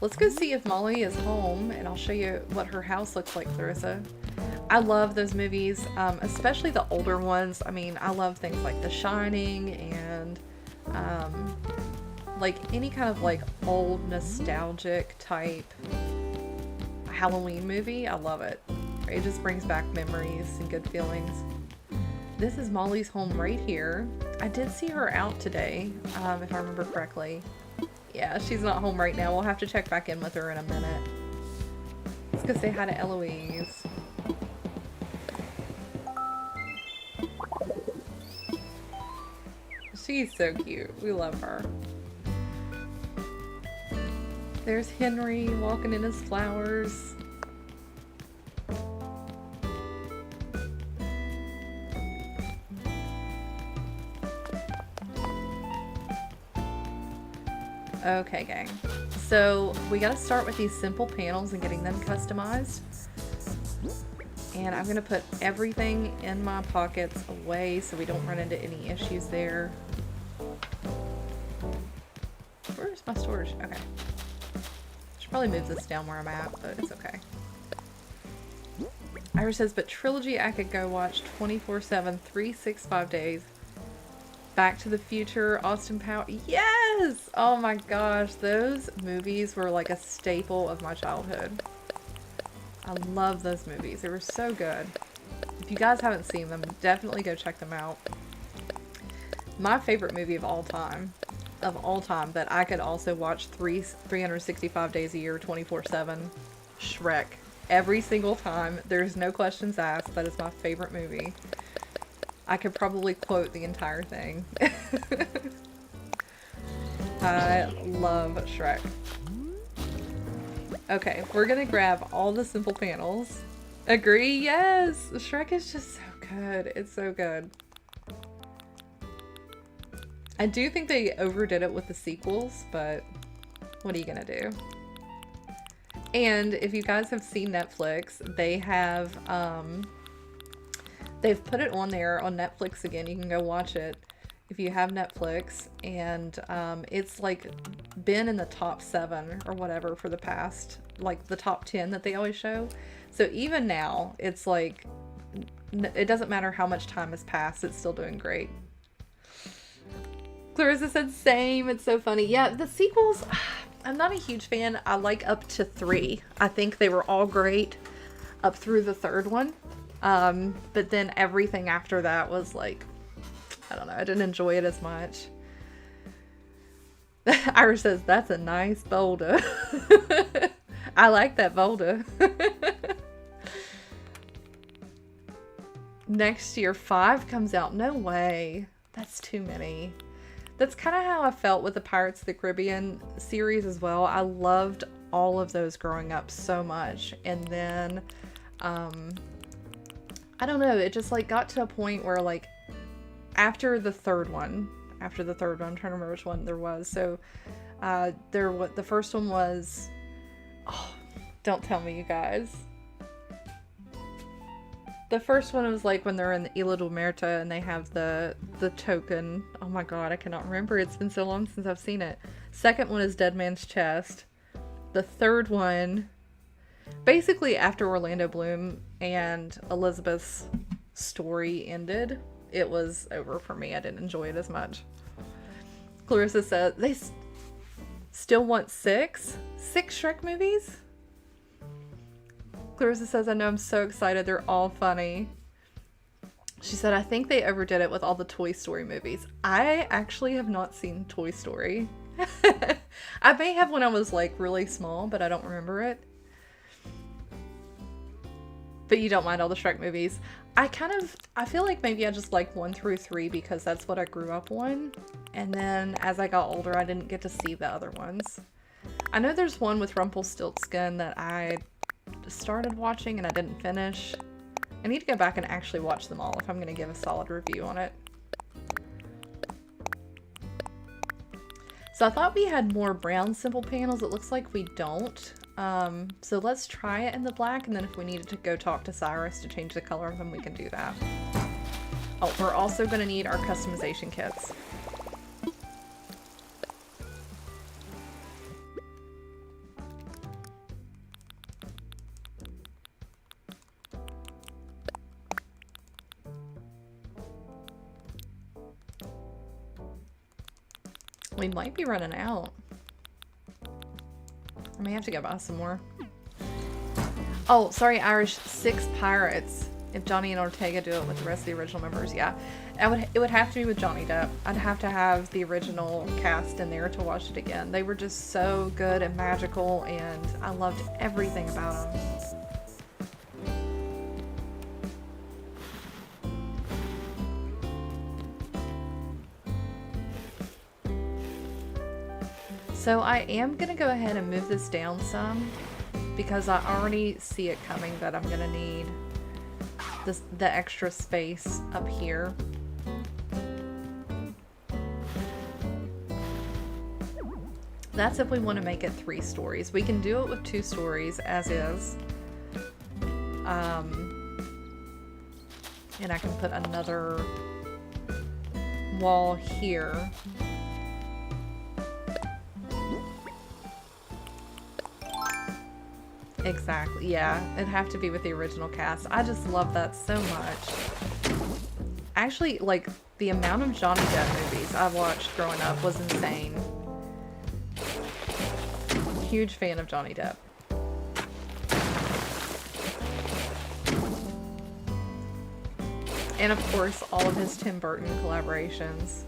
Let's go see if Molly is home, and I'll show you what her house looks like, Clarissa. I love those movies, especially the older ones. I mean, I love things like The Shining and like any kind of like old nostalgic type Halloween movie. I love it. It just brings back memories and good feelings. This is Molly's home right here. I did see her out today, if I remember correctly. Yeah, she's not home right now. We'll have to check back in with her in a minute. Let's go say hi to Eloise. She's so cute. We love her. There's Henry walking in his flowers. Okay, gang. So we gotta start with these simple panels and getting them customized. And I'm gonna put everything in my pockets away so we don't run into any issues there. Where's my storage? Okay. Should probably move this down where I'm at, but it's okay. Ira says, but Trilogy I could go watch 24/7, 365 days. Back to the Future, Austin Powers. Yes! Oh my gosh, those movies were like a staple of my childhood. I love those movies. They were so good. If you guys haven't seen them, definitely go check them out. My favorite movie of all time that I could also watch 365 days a year, 24/7, Shrek. Every single time. There's no questions asked. That is my favorite movie. I could probably quote the entire thing. I love Shrek. Okay, we're gonna grab all the simple panels. Agree? Yes! Shrek is just so good. It's so good. I do think they overdid it with the sequels, but what are you gonna do? And if you guys have seen Netflix, they have, they've put it on there on Netflix again. You can go watch it if you have Netflix, and it's like been in the top 7 or whatever for the past, like the top 10 that they always show. So even now, it's like, it doesn't matter how much time has passed, it's still doing great. Clarissa said same, it's so funny. Yeah, the sequels, I'm not a huge fan. I like up to 3. I think they were all great up through the 3rd one. But then everything after that was like, I don't know, I didn't enjoy it as much. Irish says, that's a nice boulder. I like that boulder. Next year, 5 comes out. No way. That's too many. That's kind of how I felt with the Pirates of the Caribbean series as well. I loved all of those growing up so much. And then, I don't know, it just like got to a point where like after the third one, I'm trying to remember which one there was. So, the first one was, oh, don't tell me, you guys. The first one was like when they're in the Isla de Muerta and they have the token. Oh my god, I cannot remember. It's been so long since I've seen it. Second one is Dead Man's Chest. The third one, basically after Orlando Bloom and Elizabeth's story ended, it was over for me. I didn't enjoy it as much. Clarissa said, they still want 6 Shrek movies? Clarissa says, I know, I'm so excited. They're all funny. She said, I think they overdid it with all the Toy Story movies. I actually have not seen Toy Story. I may have when I was like really small, but I don't remember it. But you don't mind all the Shrek movies. I feel like maybe I just like 1 through 3 because that's what I grew up on. And then as I got older, I didn't get to see the other ones. I know there's one with Rumpelstiltskin that I started watching and I didn't finish. I need to go back and actually watch them all if I'm going to give a solid review on it. So I thought we had more brown simple panels. It looks like we don't. So let's try it in the black, and then if we needed to go talk to Cyrus to change the color of them, we can do that. Oh, we're also going to need our customization kits. We might be running out. I may have to go buy some more. Oh, sorry, Irish. 6 pirates. If Johnny and Ortega do it with the rest of the original members, yeah. It would have to be with Johnny Depp. I'd have to have the original cast in there to watch it again. They were just so good and magical, and I loved everything about them. So I am going to go ahead and move this down some because I already see it coming that I'm going to need the extra space up here. That's if we want to make it 3 stories. We can do it with 2 stories as is. And I can put another wall here. Exactly, yeah. It'd have to be with the original cast. I just love that so much. Actually, like, the amount of Johnny Depp movies I've watched growing up was insane. Huge fan of Johnny Depp. And of course, all of his Tim Burton collaborations.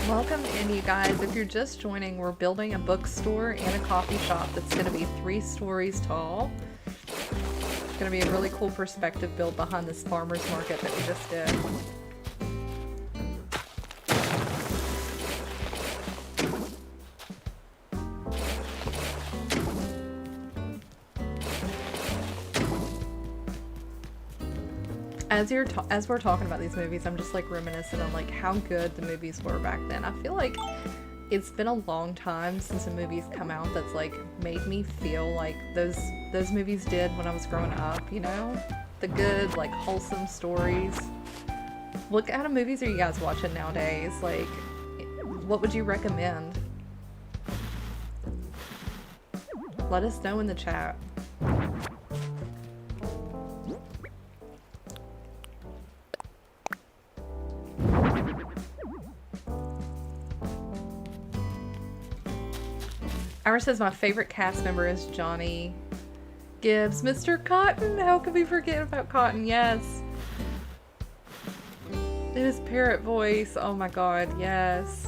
Welcome in, you guys. If you're just joining, we're building a bookstore and a coffee shop that's going to be 3 stories tall. It's going to be a really cool perspective build behind this farmer's market that we just did. As we're talking about these movies, I'm just like reminiscing on like how good the movies were back then. I feel like it's been a long time since a movie's come out that's like made me feel like those movies did when I was growing up, you know? The good, like, wholesome stories. What kind of movies are you guys watching nowadays? Like, what would you recommend? Let us know in the chat. Ira says my favorite cast member is Johnny Gibbs. Mr. Cotton! How could we forget about Cotton? Yes. His parrot voice. Oh my god, yes.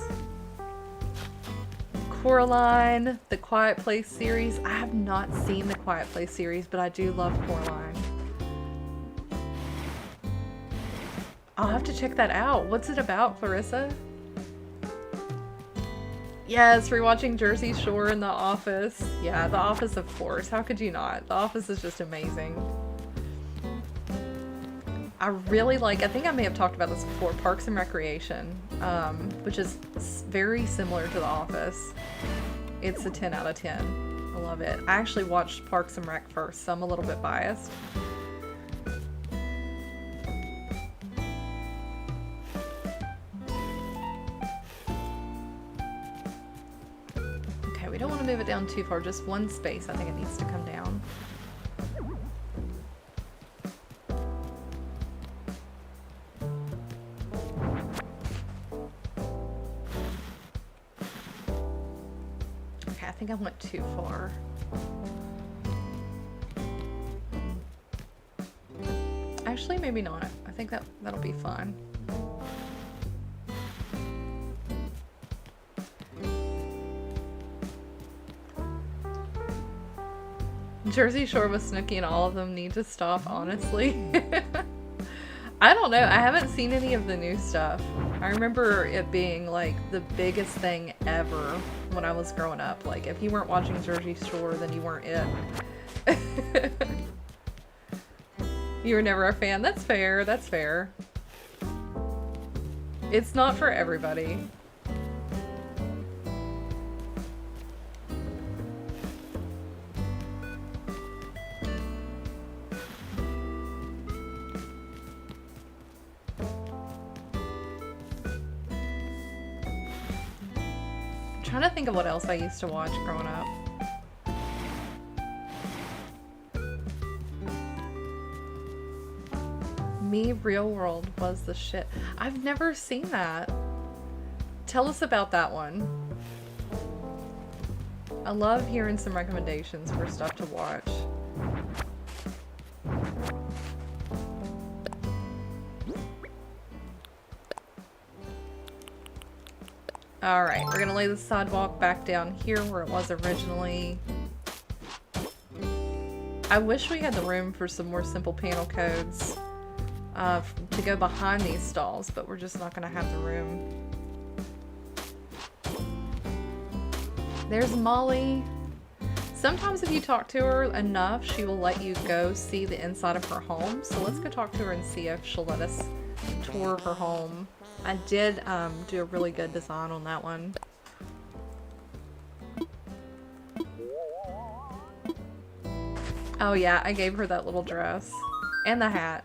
Coraline, the Quiet Place series. I have not seen the Quiet Place series, but I do love Coraline. I'll have to check that out. What's it about, Clarissa? Yes, rewatching Jersey Shore and The Office. Yeah, The Office, of course. How could you not? The Office is just amazing. I really like, I think I may have talked about this before, Parks and Recreation, which is very similar to The Office. It's a 10 out of 10. I love it. I actually watched Parks and Rec first, so I'm a little bit biased. Okay, we don't want to move it down too far, just one space. I think it needs to come down. I think I went too far. Actually, maybe not. I think that'll be fine. Jersey Shore with Snooki and all of them need to stop, honestly. I don't know. I haven't seen any of the new stuff. I remember it being like the biggest thing ever when I was growing up. Like, if you weren't watching Jersey Shore, then you weren't it. You were never a fan. That's fair. That's fair. It's not for everybody. I'm trying to think of what else I used to watch growing up. Me Real World was the shit. I've never seen that. Tell us about that one. I love hearing some recommendations for stuff to watch. Alright, we're gonna lay the sidewalk back down here where it was originally. I wish we had the room for some more simple panel codes to go behind these stalls, but we're just not gonna have the room. There's Molly. Sometimes if you talk to her enough, she will let you go see the inside of her home. So let's go talk to her and see if she'll let us tour her home. I did do a really good design on that one. Oh yeah, I gave her that little dress. And the hat.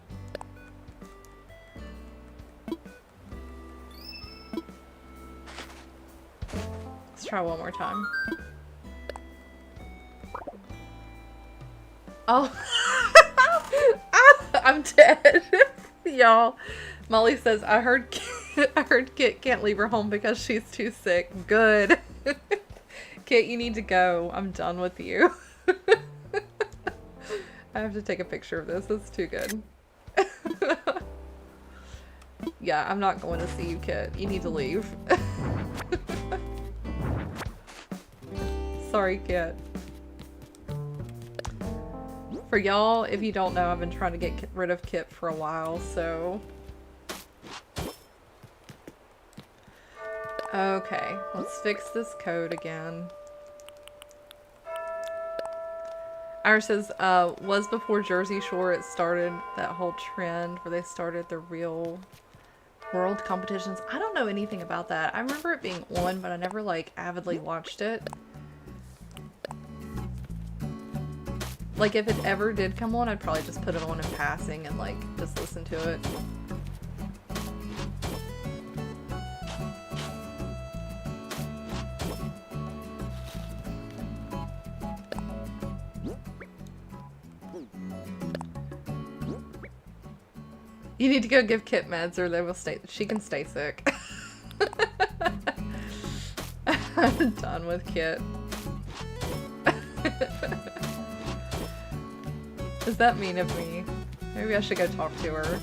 Let's try one more time. Oh. I'm dead. Y'all. Molly says, I heard Kit can't leave her home because she's too sick. Good. Kit, you need to go. I'm done with you. I have to take a picture of this. It's too good. Yeah, I'm not going to see you, Kit. You need to leave. Sorry, Kit. For y'all, if you don't know, I've been trying to get rid of Kit for a while, so... Okay, let's fix this code again. Ira says, was before Jersey Shore it started that whole trend where they started the real world competitions. I don't know anything about that. I remember it being on, but I never, like, avidly watched it. Like, if it ever did come on, I'd probably just put it on in passing and, like, just listen to it. You need to go give Kit meds or they will stay. She can stay sick. I'm done with Kit. Is that mean of me? Maybe I should go talk to her.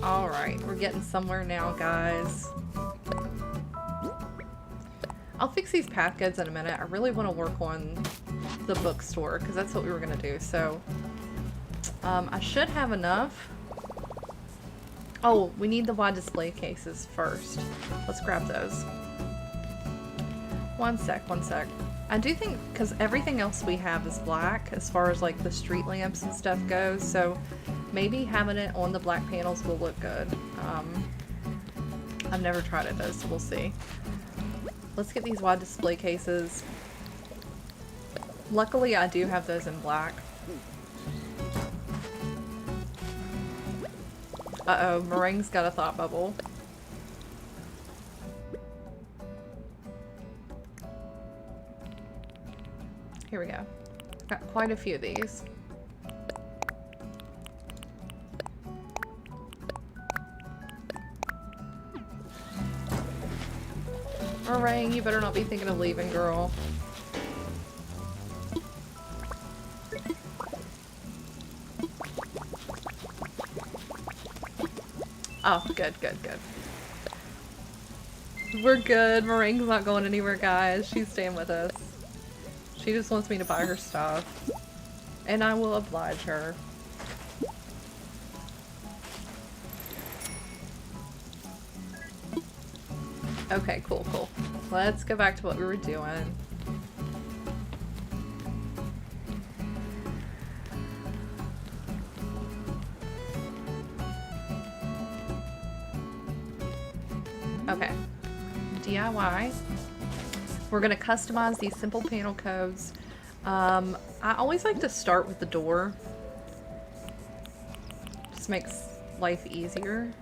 Alright, we're getting somewhere now, guys. I'll fix these path goods in a minute. I really want to work on the bookstore, because that's what we were going to do. So, I should have enough. Oh, we need the wide display cases first. Let's grab those. One sec. I do think, because everything else we have is black, as far as like the street lamps and stuff goes, so maybe having it on the black panels will look good. I've never tried it though, so we'll see. Let's get these wide display cases. Luckily, I do have those in black. Uh-oh, Meringue's got a thought bubble. Here we go. Got quite a few of these. Meringue, you better not be thinking of leaving, girl. Oh, good. We're good. Meringue's not going anywhere, guys. She's staying with us. She just wants me to buy her stuff. And I will oblige her. Okay, cool. Let's go back to what we were doing. Okay. DIY. We're gonna customize these simple panel codes. I always like to start with the door. Just makes life easier.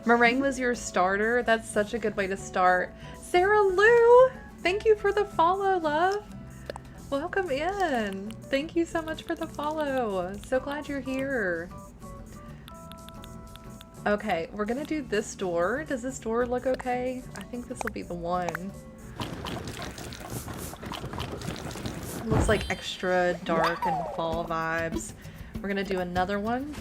Meringue was your starter. That's such a good way to start. Sarah Lou, thank you for the follow, love. Welcome in. Thank you so much for the follow. So glad you're here. Okay, we're gonna do this door. Does this door look okay? I think this will be the one. It looks like extra dark and fall vibes. We're gonna do another one.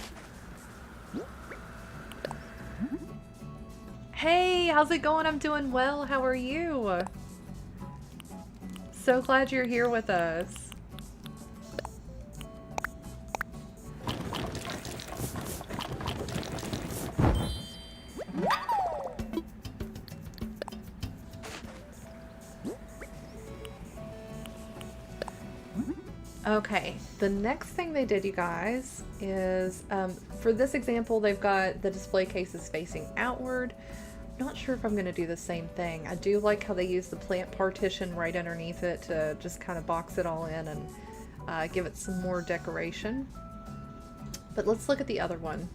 Hey, how's it going? I'm doing well. How are you? So glad you're here with us. Okay, the next thing they did, you guys, is for this example, they've got the display cases facing outward. Not sure if I'm going to do the same thing. I do like how they use the plant partition right underneath it to just kind of box it all in and give it some more decoration. But let's look at the other one.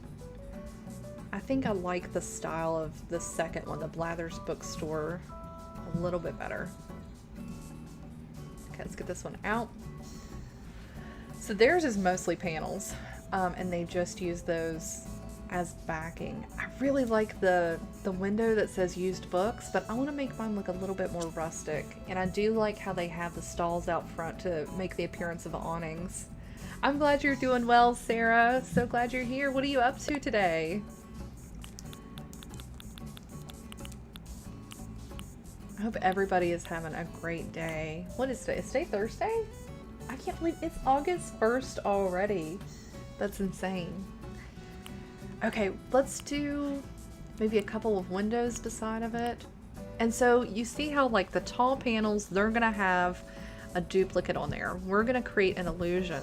I think I like the style of the second one, the Blathers Bookstore, a little bit better. Okay, let's get this one out. So theirs is mostly panels, and they just use those as backing. I really like the window that says used books, but I want to make mine look a little bit more rustic. And I do like how they have the stalls out front to make the appearance of awnings. I'm glad you're doing well, Sarah. So glad you're here. What are you up to today? I hope everybody is having a great day. What is today? Is today Thursday? I can't believe it's August 1st already. That's insane. Okay, let's do maybe a couple of windows beside of it. And so you see how like the tall panels, they're gonna have a duplicate on there. We're gonna create an illusion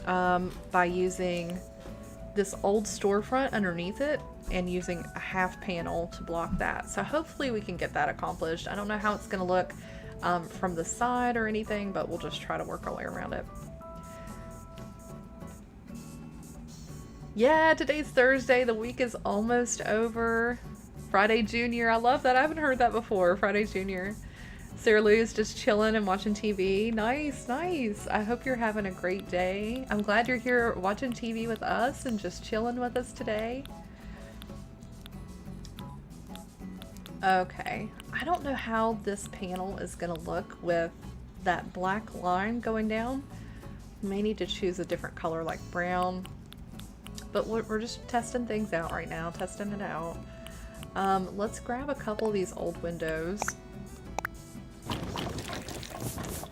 by using this old storefront underneath it and using a half panel to block that. So hopefully we can get that accomplished. I don't know how it's gonna look from the side or anything, but we'll just try to work our way around it. Yeah, today's Thursday. The week is almost over. Friday Junior. I love that. I haven't heard that before. Friday Junior. Sarah Lou is just chilling and watching TV. Nice, nice. I hope you're having a great day. I'm glad you're here watching TV with us and just chilling with us today. Okay, I don't know how this panel is gonna look with that black line going down. May need to choose a different color like brown, but we're just testing things out right now, testing it out. Let's grab a couple of these old windows.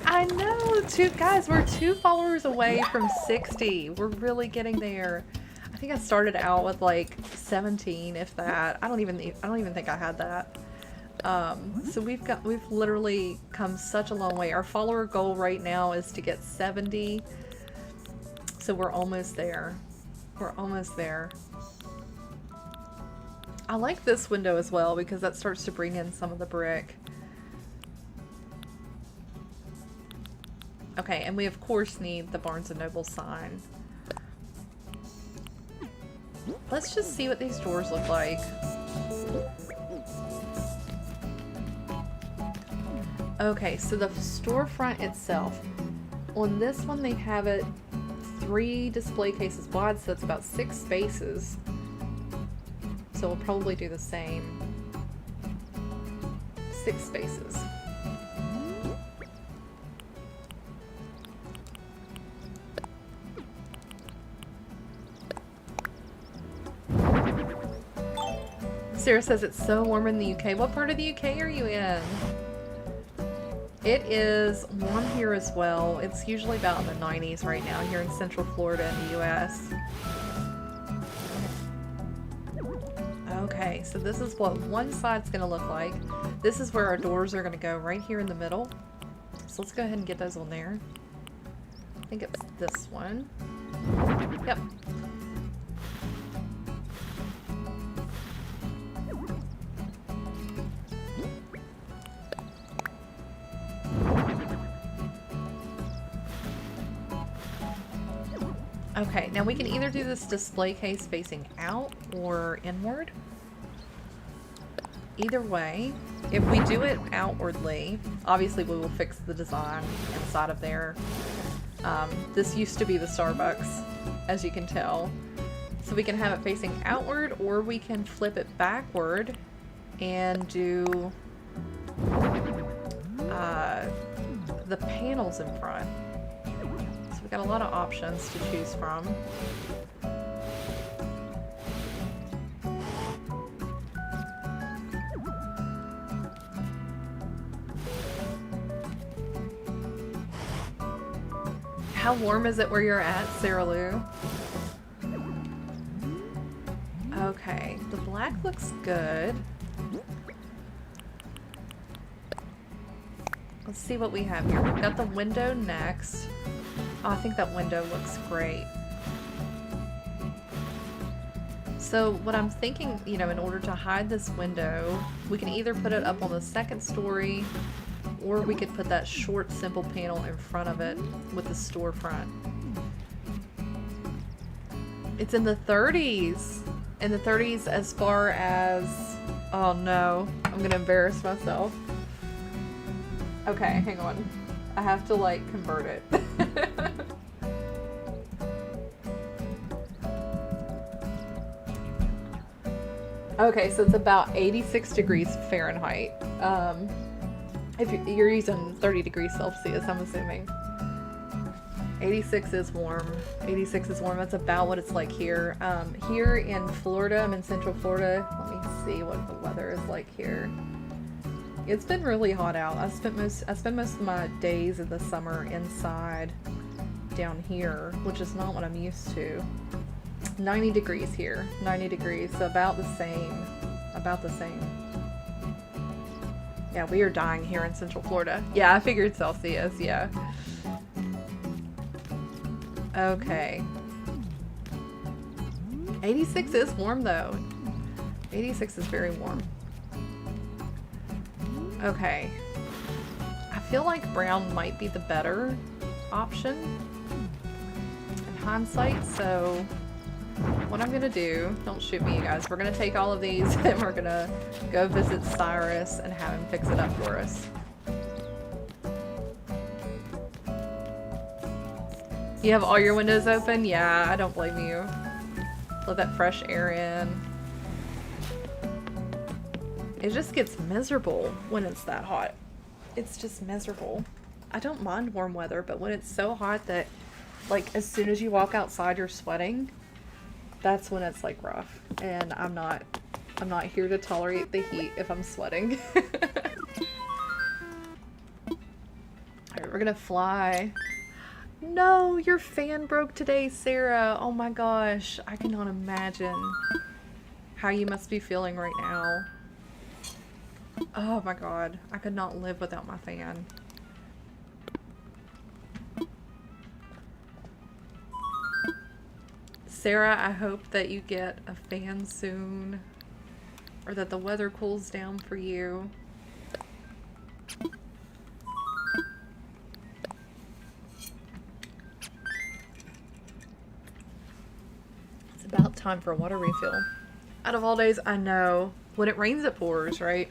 I know, guys, we're 2 followers away from 60. We're really getting there. I think I started out with like 17, if that. I don't even think I had that. So we've literally come such a long way. Our follower goal right now is to get 70. So we're almost there. We're almost there. I like this window as well because that starts to bring in some of the brick. Okay, and we of course need the Barnes & Noble sign. Let's just see what these doors look like. Okay, so the storefront itself. On this one they have it 3 display cases wide, so that's about 6 spaces. So we'll probably do the same. 6 spaces. Sarah says it's so warm in the UK. What part of the UK are you in? It is warm here as well. It's usually about in the 90s right now here in Central Florida in the US. Okay, so this is what one side's gonna look like. This is where our doors are gonna go, right here in the middle. So let's go ahead and get those on there. I think it's this one. Yep. Okay, now we can either do this display case facing out or inward. Either way, if we do it outwardly, obviously we will fix the design inside of there. This used to be the Starbucks, as you can tell. So we can have it facing outward, or we can flip it backward and do the panels in front. We've got a lot of options to choose from. How warm is it where you're at, Sarah Lou? Okay, the black looks good. Let's see what we have here. We've got the window next. Oh, I think that window looks great. So what I'm thinking, you know, in order to hide this window, we can either put it up on the 2nd story, or we could put that short, simple panel in front of it with the storefront. It's in the 30s. In the 30s as far as... Oh no, I'm gonna embarrass myself. Okay, hang on. I have to like convert it. Okay, so it's about 86 degrees Fahrenheit. If you're using 30 degrees Celsius, I'm assuming. 86 is warm. 86 is warm. That's about what it's like here. Here in Florida, I'm in Central Florida. Let me see what the weather is like here. It's been really hot out. I spent most of my days of the summer inside down here, which is not what I'm used to. 90 degrees here. 90 degrees, so about the same. About the same. Yeah, we are dying here in Central Florida. Yeah, I figured Celsius, yeah. Okay. 86 is warm though. 86 is very warm. Okay. I feel like brown might be the better option in hindsight, so what I'm gonna do, don't shoot me you guys, we're gonna take all of these and we're gonna go visit Cyrus and have him fix it up for us. You have all your windows open? Yeah, I don't blame you. Let that fresh air in. It just gets miserable when it's that hot. It's just miserable. I don't mind warm weather, but when it's so hot that, like, as soon as you walk outside, you're sweating, that's when it's, like, rough. And I'm not here to tolerate the heat if I'm sweating. Alright, we're gonna fly. No, your fan broke today, Sarah. Oh my gosh. I cannot imagine how you must be feeling right now. Oh my god. I could not live without my fan. Sarah, I hope that you get a fan soon. Or that the weather cools down for you. It's about time for a water refill. Out of all days, I know. When it rains, it pours, right?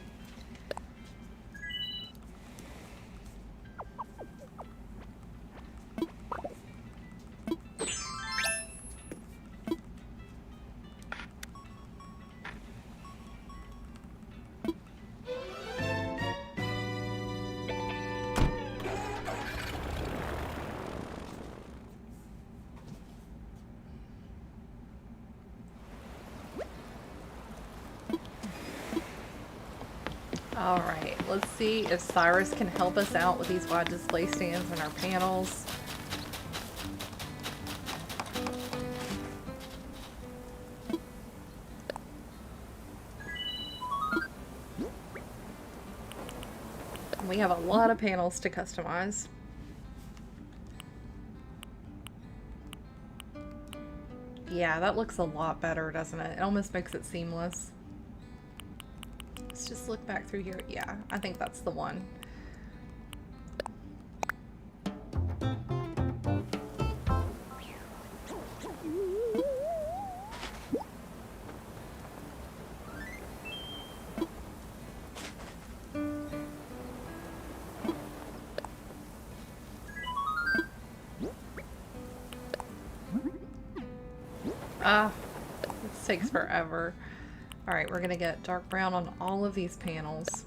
Alright, let's see if Cyrus can help us out with these wide display stands and our panels. We have a lot of panels to customize. Yeah, that looks a lot better, doesn't it? It almost makes it seamless. Let's just look back through here. Yeah, I think that's the one. Ah, this takes forever. Alright, we're gonna get dark brown on all of these panels.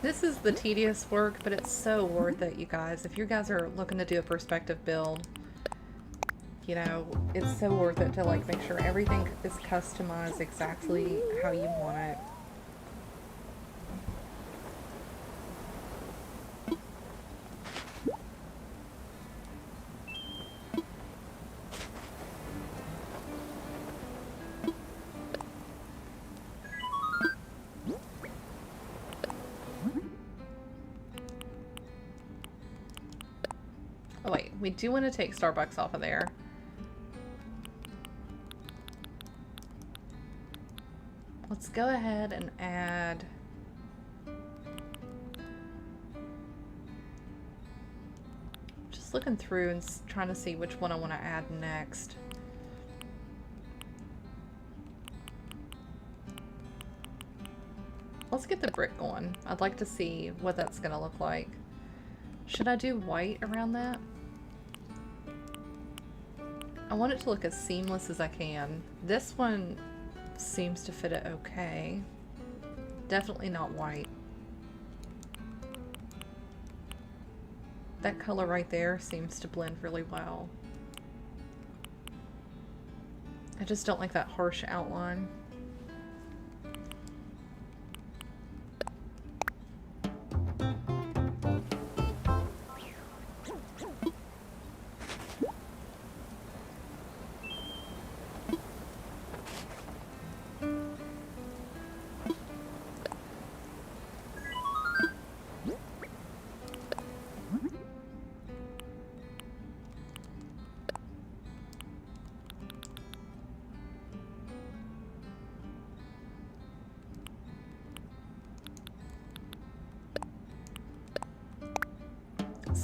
This is the tedious work, but it's so worth it, you guys. If you guys are looking to do a perspective build, you know, it's so worth it to, like, make sure everything is customized exactly how you want it. Oh wait, we do want to take Starbucks off of there. Let's go ahead and add... Just looking through and trying to see which one I want to add next. Let's get the brick going. I'd like to see what that's going to look like. Should I do white around that? I want it to look as seamless as I can. This one seems to fit it okay. Definitely not white. That color right there seems to blend really well. I just don't like that harsh outline.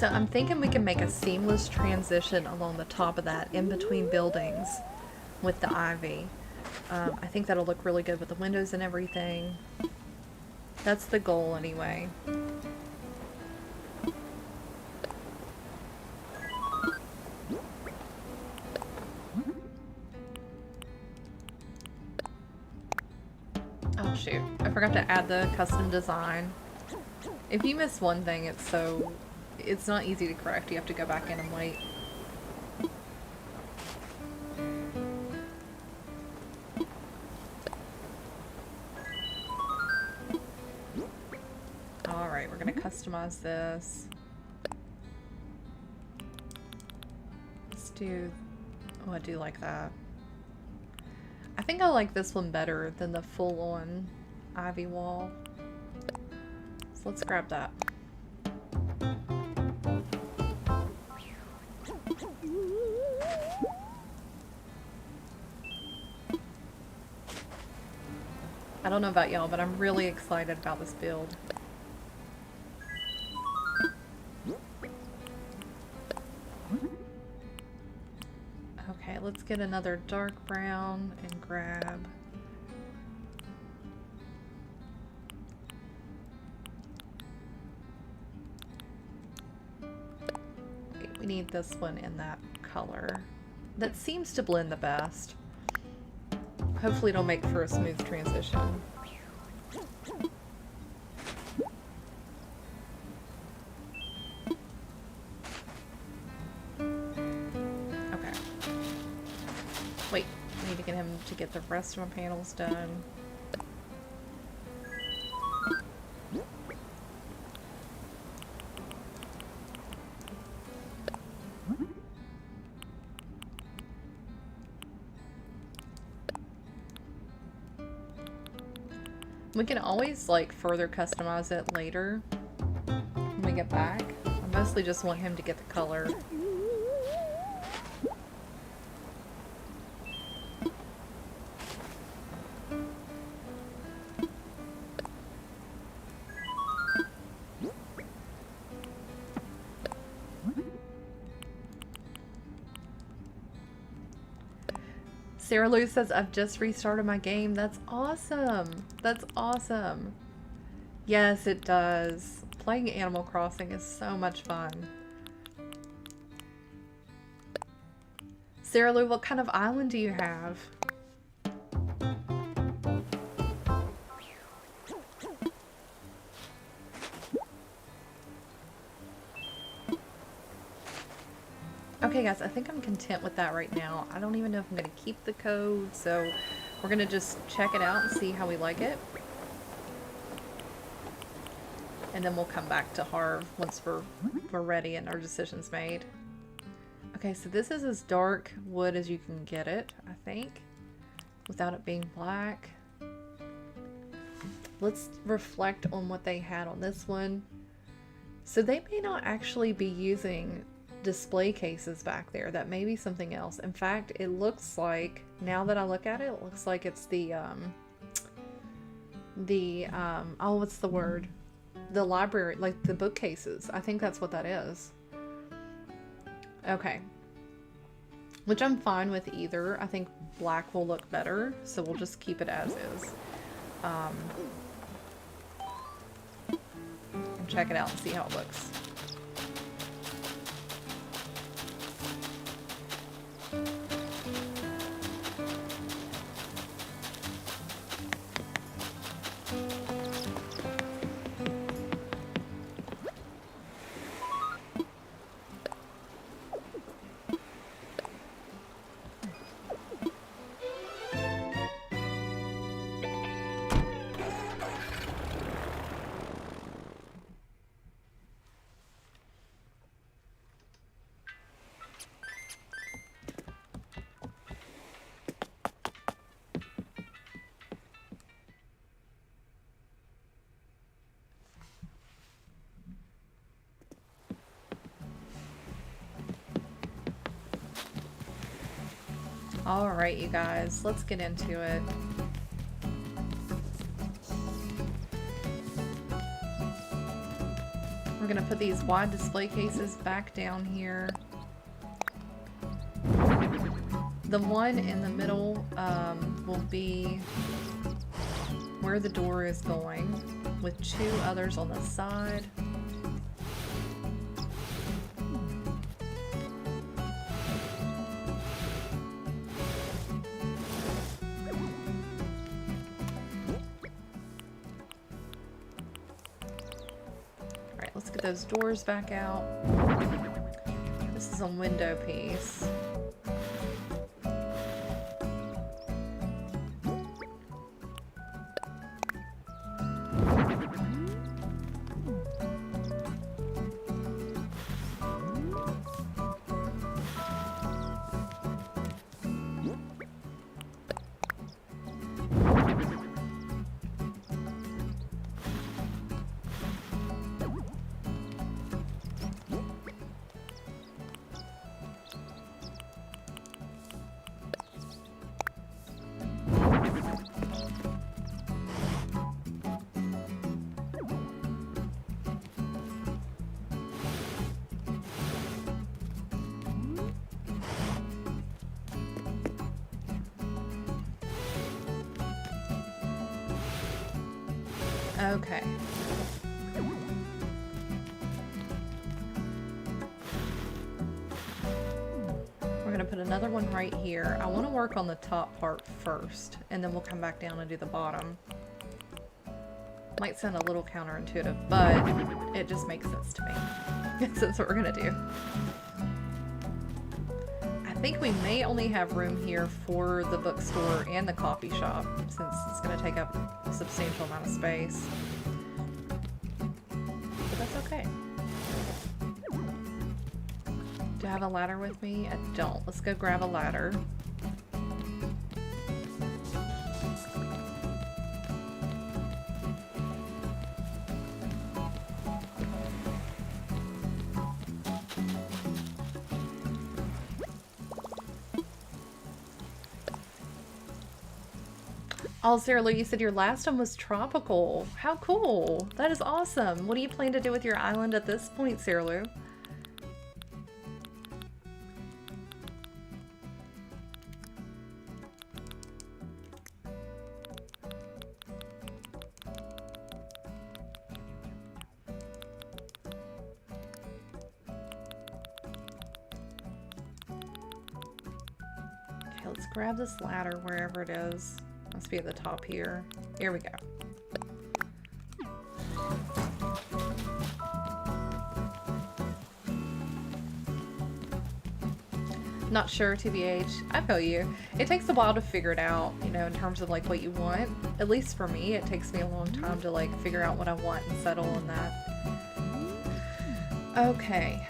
So I'm thinking we can make a seamless transition along the top of that in between buildings with the ivy. I think that'll look really good with the windows and everything. That's the goal anyway. Oh shoot, I forgot to add the custom design. If you miss one thing, it's not easy to correct. You have to go back in and wait. Alright, we're gonna customize this. Let's do... Oh, I do like that. I think I like this one better than the full-on ivy wall. So let's grab that. I don't know about y'all, but I'm really excited about this build. Okay, let's get another dark brown and grab... We need this one in that color. That seems to blend the best. Hopefully it'll make for a smooth transition. Okay. Wait, I need to get him to get the rest of my panels done. We can always, like, further customize it later when we get back. I mostly just want him to get the color. Sarah Lou says, I've just restarted my game. That's awesome. That's awesome. Yes, it does. Playing Animal Crossing is so much fun. Sarah Lou, what kind of island do you have? Okay guys, I think I'm content with that right now. I don't even know if I'm going to keep the code, so we're going to just check it out and see how we like it. And then we'll come back to Harv once we're ready and our decision's made. Okay, so this is as dark wood as you can get it, I think, without it being black. Let's reflect on what they had on this one. So they may not actually be using display cases back there. That may be something else. In fact, it looks like, now that I look at it, it looks like it's the oh, what's the word? The library, like the bookcases. I think that's what that is. Okay. Which I'm fine with either. I think black will look better, so we'll just keep it as is. And check it out and see how it looks. Alright, you guys, let's get into it. We're gonna put these wide display cases back down here. The one in the middle will be where the door is going, with 2 others on the side. Alright, let's get those doors back out. This is a window piece. Okay. We're gonna put another one right here. I want to work on the top part first, and then we'll come back down and do the bottom. Might sound a little counterintuitive, but it just makes sense to me. That's what we're gonna do. I think we may only have room here for the bookstore and the coffee shop, since it's gonna take up a substantial amount of space. But that's okay. Do I have a ladder with me? I don't. Let's go grab a ladder. Oh, Sarah Lou, you said your last one was tropical. How cool. That is awesome. What do you plan to do with your island at this point, Sarah Lou? Okay, let's grab this ladder wherever it is. Must be at the top here. Here we go. Not sure, TBH. I feel you. It takes a while to figure it out, you know, in terms of like what you want. At least for me, it takes me a long time to like figure out what I want and settle on that. Okay.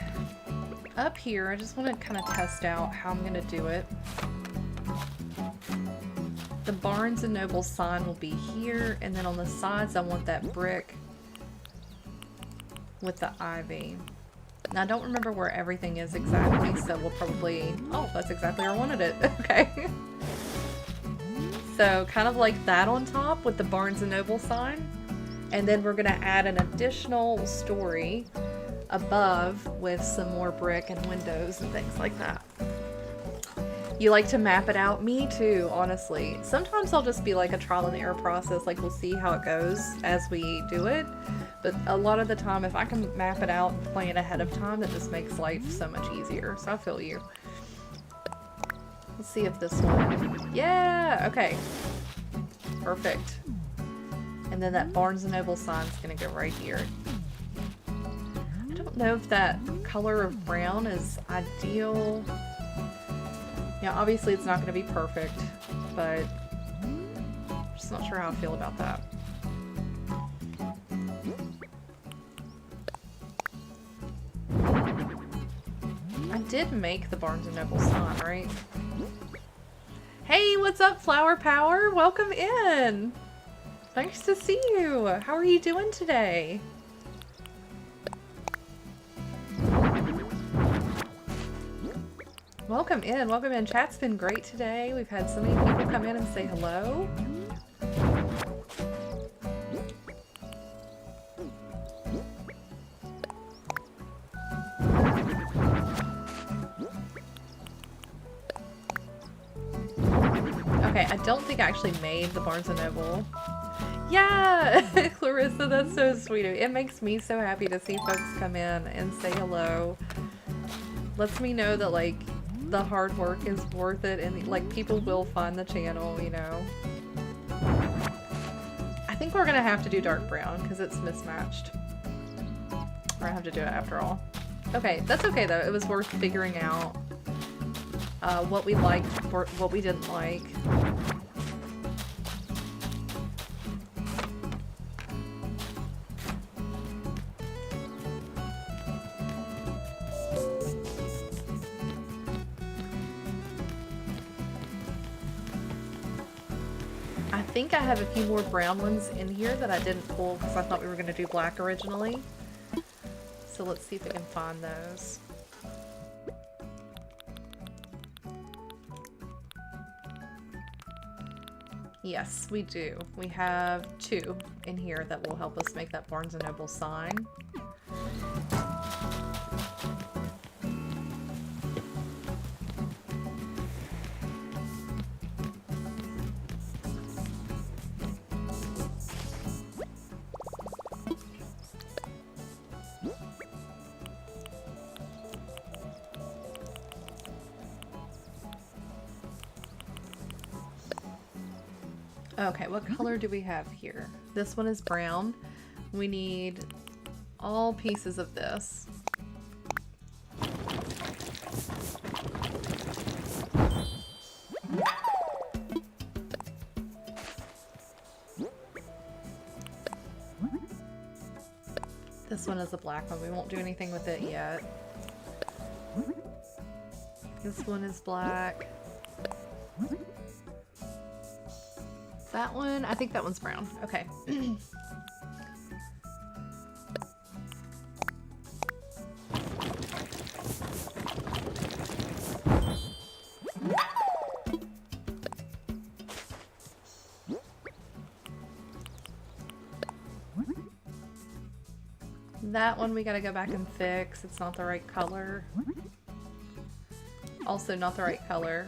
Up here, I just want to kind of test out how I'm going to do it. The Barnes & Noble sign will be here, and then on the sides I want that brick with the ivy. Now I don't remember where everything is exactly, so we'll probably... Oh, that's exactly where I wanted it. Okay. So kind of like that on top with the Barnes & Noble sign. And then we're going to add an additional story above with some more brick and windows and things like that. You like to map it out? Me too, honestly. Sometimes I'll just be like a trial and error process, like we'll see how it goes as we do it. But a lot of the time, if I can map it out and plan ahead of time, that just makes life so much easier. So I feel you. Let's see if this one... Yeah! Okay. Perfect. And then that Barnes & Noble sign's gonna go right here. I don't know if that color of brown is ideal. Yeah, obviously it's not going to be perfect, but I'm just not sure how I feel about that. I did make the Barnes & Noble sign, right? Hey, what's up, Flower Power? Welcome in! Nice to see you! How are you doing today? Welcome in, welcome in. Chat's been great today. We've had so many people come in and say hello. Okay, I don't think I actually made the Barnes & Noble. Yeah! Clarissa, that's so sweet. It makes me so happy to see folks come in and say hello. Lets me know that, like, the hard work is worth it and, like, people will find the channel, you know. I think we're gonna have to do dark brown because it's mismatched. We're gonna have to do it after all. Okay, that's okay though. It was worth figuring out what we liked, what we didn't like. I think I have a few more brown ones in here that I didn't pull because I thought we were going to do black originally. So let's see if we can find those. Yes, we do. We have 2 in here that will help us make that Barnes & Noble sign. Okay, what color do we have here? This one is brown. We need all pieces of this. This one is a black one. We won't do anything with it yet. This one is black. That one, I think that one's brown. Okay. That one we gotta go back and fix. It's not the right color. Also not the right color.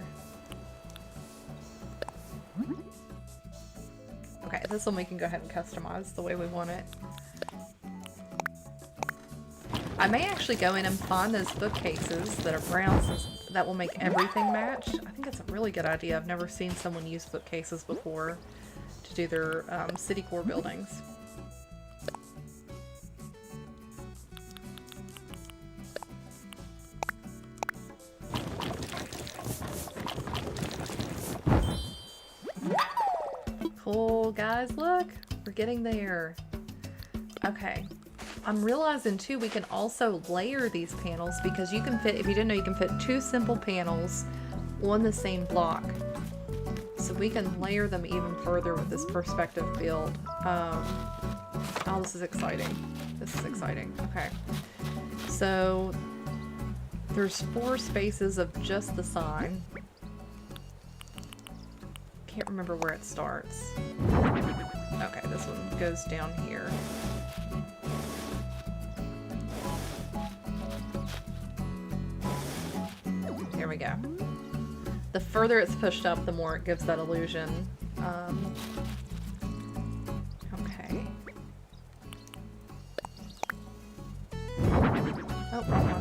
Okay, this one we can go ahead and customize the way we want it. I may actually go in and find those bookcases that are brown that will make everything match. I think that's a really good idea. I've never seen someone use bookcases before to do their city core buildings. Cool, guys, look, we're getting there. Okay, I'm realizing too we can also layer these panels because you can fit, if you didn't know, you can fit 2 simple panels on the same block. So we can layer them even further with this perspective build. Oh, this is exciting. This is exciting. Okay, so there's 4 spaces of just the sign. Can't remember where it starts. Okay, this one goes down here. There we go. The further it's pushed up, the more it gives that illusion. Okay. Oh, wrong one.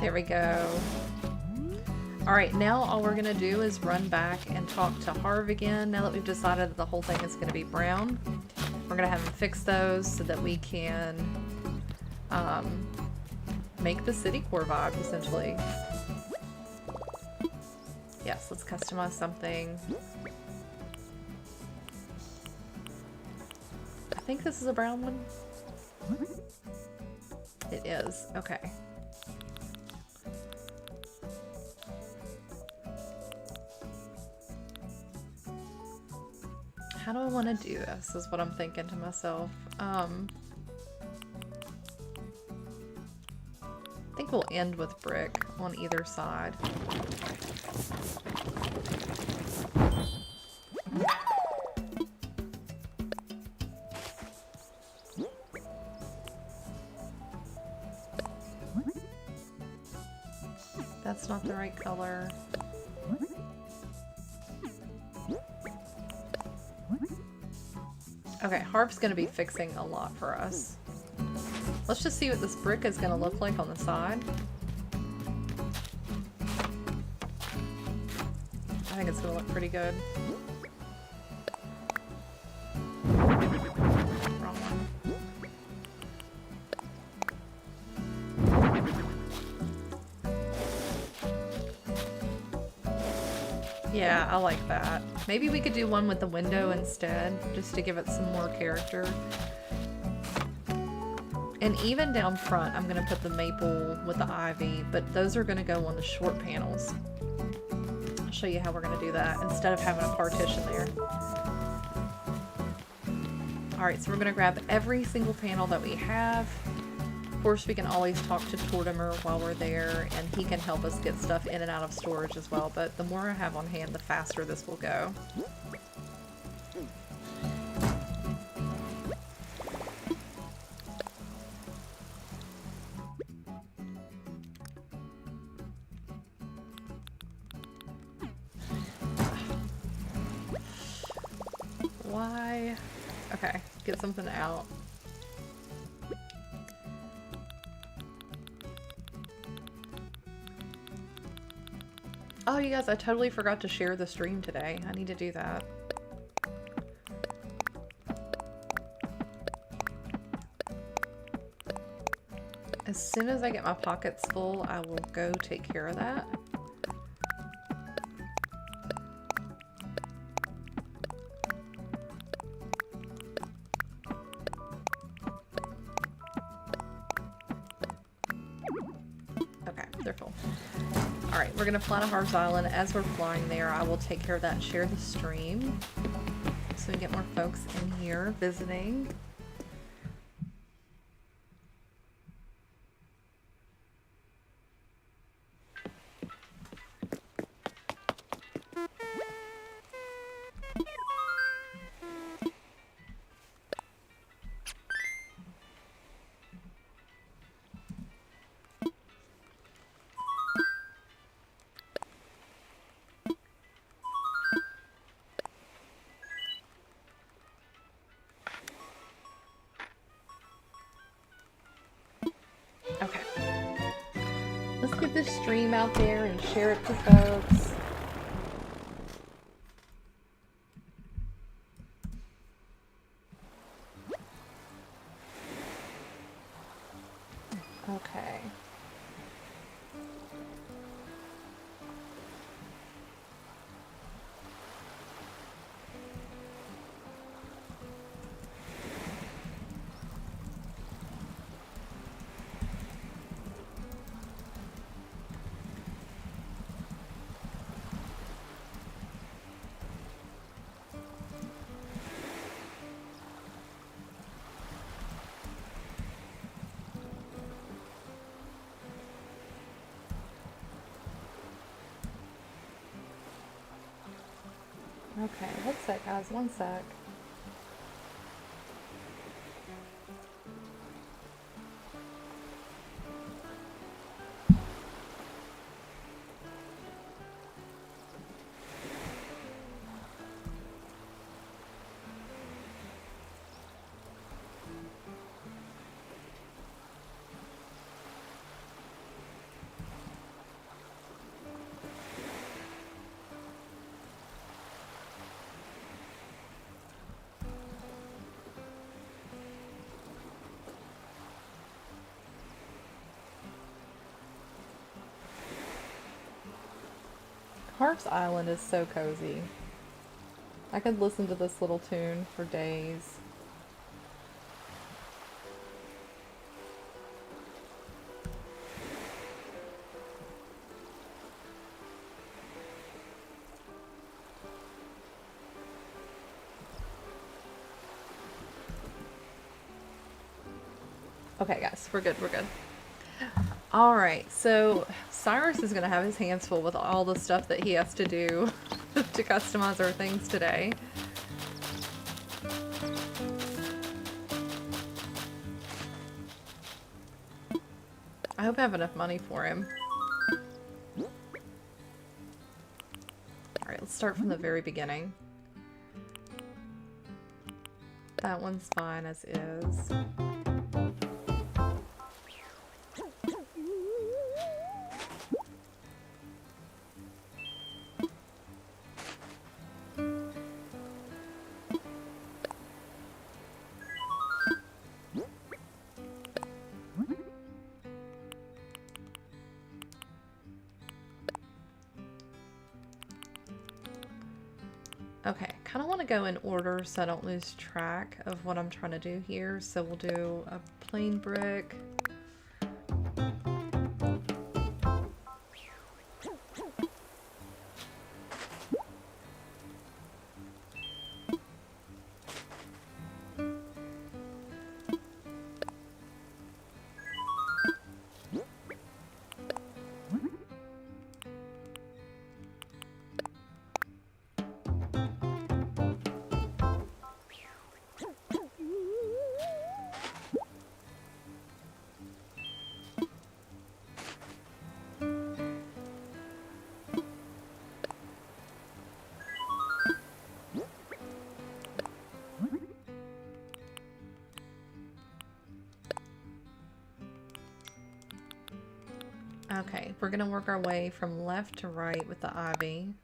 There we go. Alright, now all we're going to do is run back and talk to Harv again. Now that we've decided that the whole thing is going to be brown, we're going to have him fix those so that we can make the city core vibe, essentially. Yes, let's customize something. I think this is a brown one. It is. Okay. How do I want to do this is what I'm thinking to myself. I think we'll end with brick on either side. That's not the right color. Okay, Harp's gonna be fixing a lot for us. Let's just see what this brick is gonna look like on the side. I think it's gonna look pretty good. Wrong one. Yeah, I like that. Maybe we could do one with the window instead, just to give it some more character. And even down front, I'm going to put the maple with the ivy, but those are going to go on the short panels. I'll show you how we're going to do that instead of having a partition there. Alright, so we're going to grab every single panel that we have. Of course, we can always talk to Tortimer while we're there, and he can help us get stuff in and out of storage as well, but the more I have on hand, the faster this will go. Why? Okay, get something out. Oh, you guys, I totally forgot to share the stream today. I need to do that. As soon as I get my pockets full, I will go take care of that. Okay, they're full. Alright, we're going to fly to Harp's Island. As we're flying there, I will take care of that and share the stream so we get more folks in here visiting. Okay. Let's get this stream out there and share it to folks. Okay. Okay, one sec, guys, one sec. Harp's Island is so cozy. I could listen to this little tune for days. Okay, guys, we're good, we're good. Alright, so Cyrus is going to have his hands full with all the stuff that he has to do to customize our things today. I hope I have enough money for him. Alright, let's start from the very beginning. That one's fine as is. Okay, kind of want to go in order so I don't lose track of what I'm trying to do here. So we'll do a plain brick. Okay, we're gonna work our way from left to right with the ivy.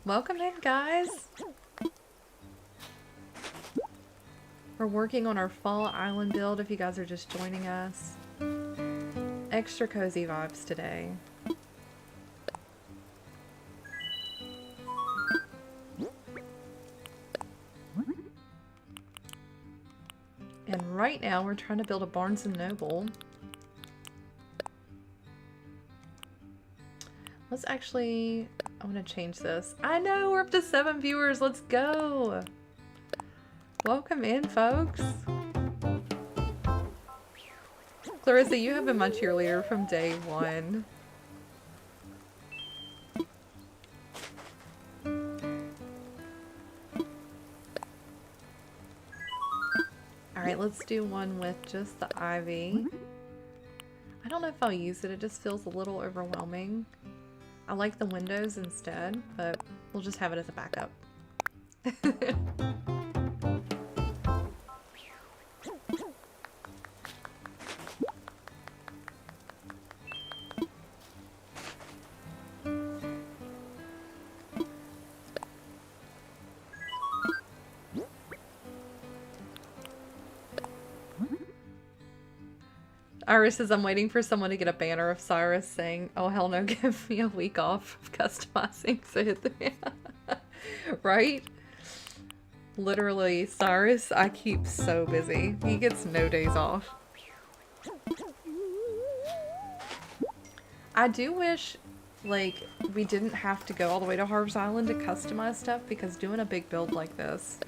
Welcome in, guys! We're working on our fall island build if you guys are just joining us. Extra cozy vibes today. And right now we're trying to build a Barnes & Noble. Let's actually, I want to change this. I know, we're up to 7 viewers. Let's go. Welcome in, folks. Clarissa, you have been my cheerleader from day one. Alright, let's do one with just the ivy. I don't know if I'll use it. It just feels a little overwhelming. I like the windows instead, but we'll just have it as a backup. Iris says, I'm waiting for someone to get a banner of Cyrus saying, oh hell no, give me a week off of customizing, so hit the right? Literally, Cyrus, I keep so busy. He gets no days off. I do wish, like, we didn't have to go all the way to Harp's Island to customize stuff, because doing a big build like this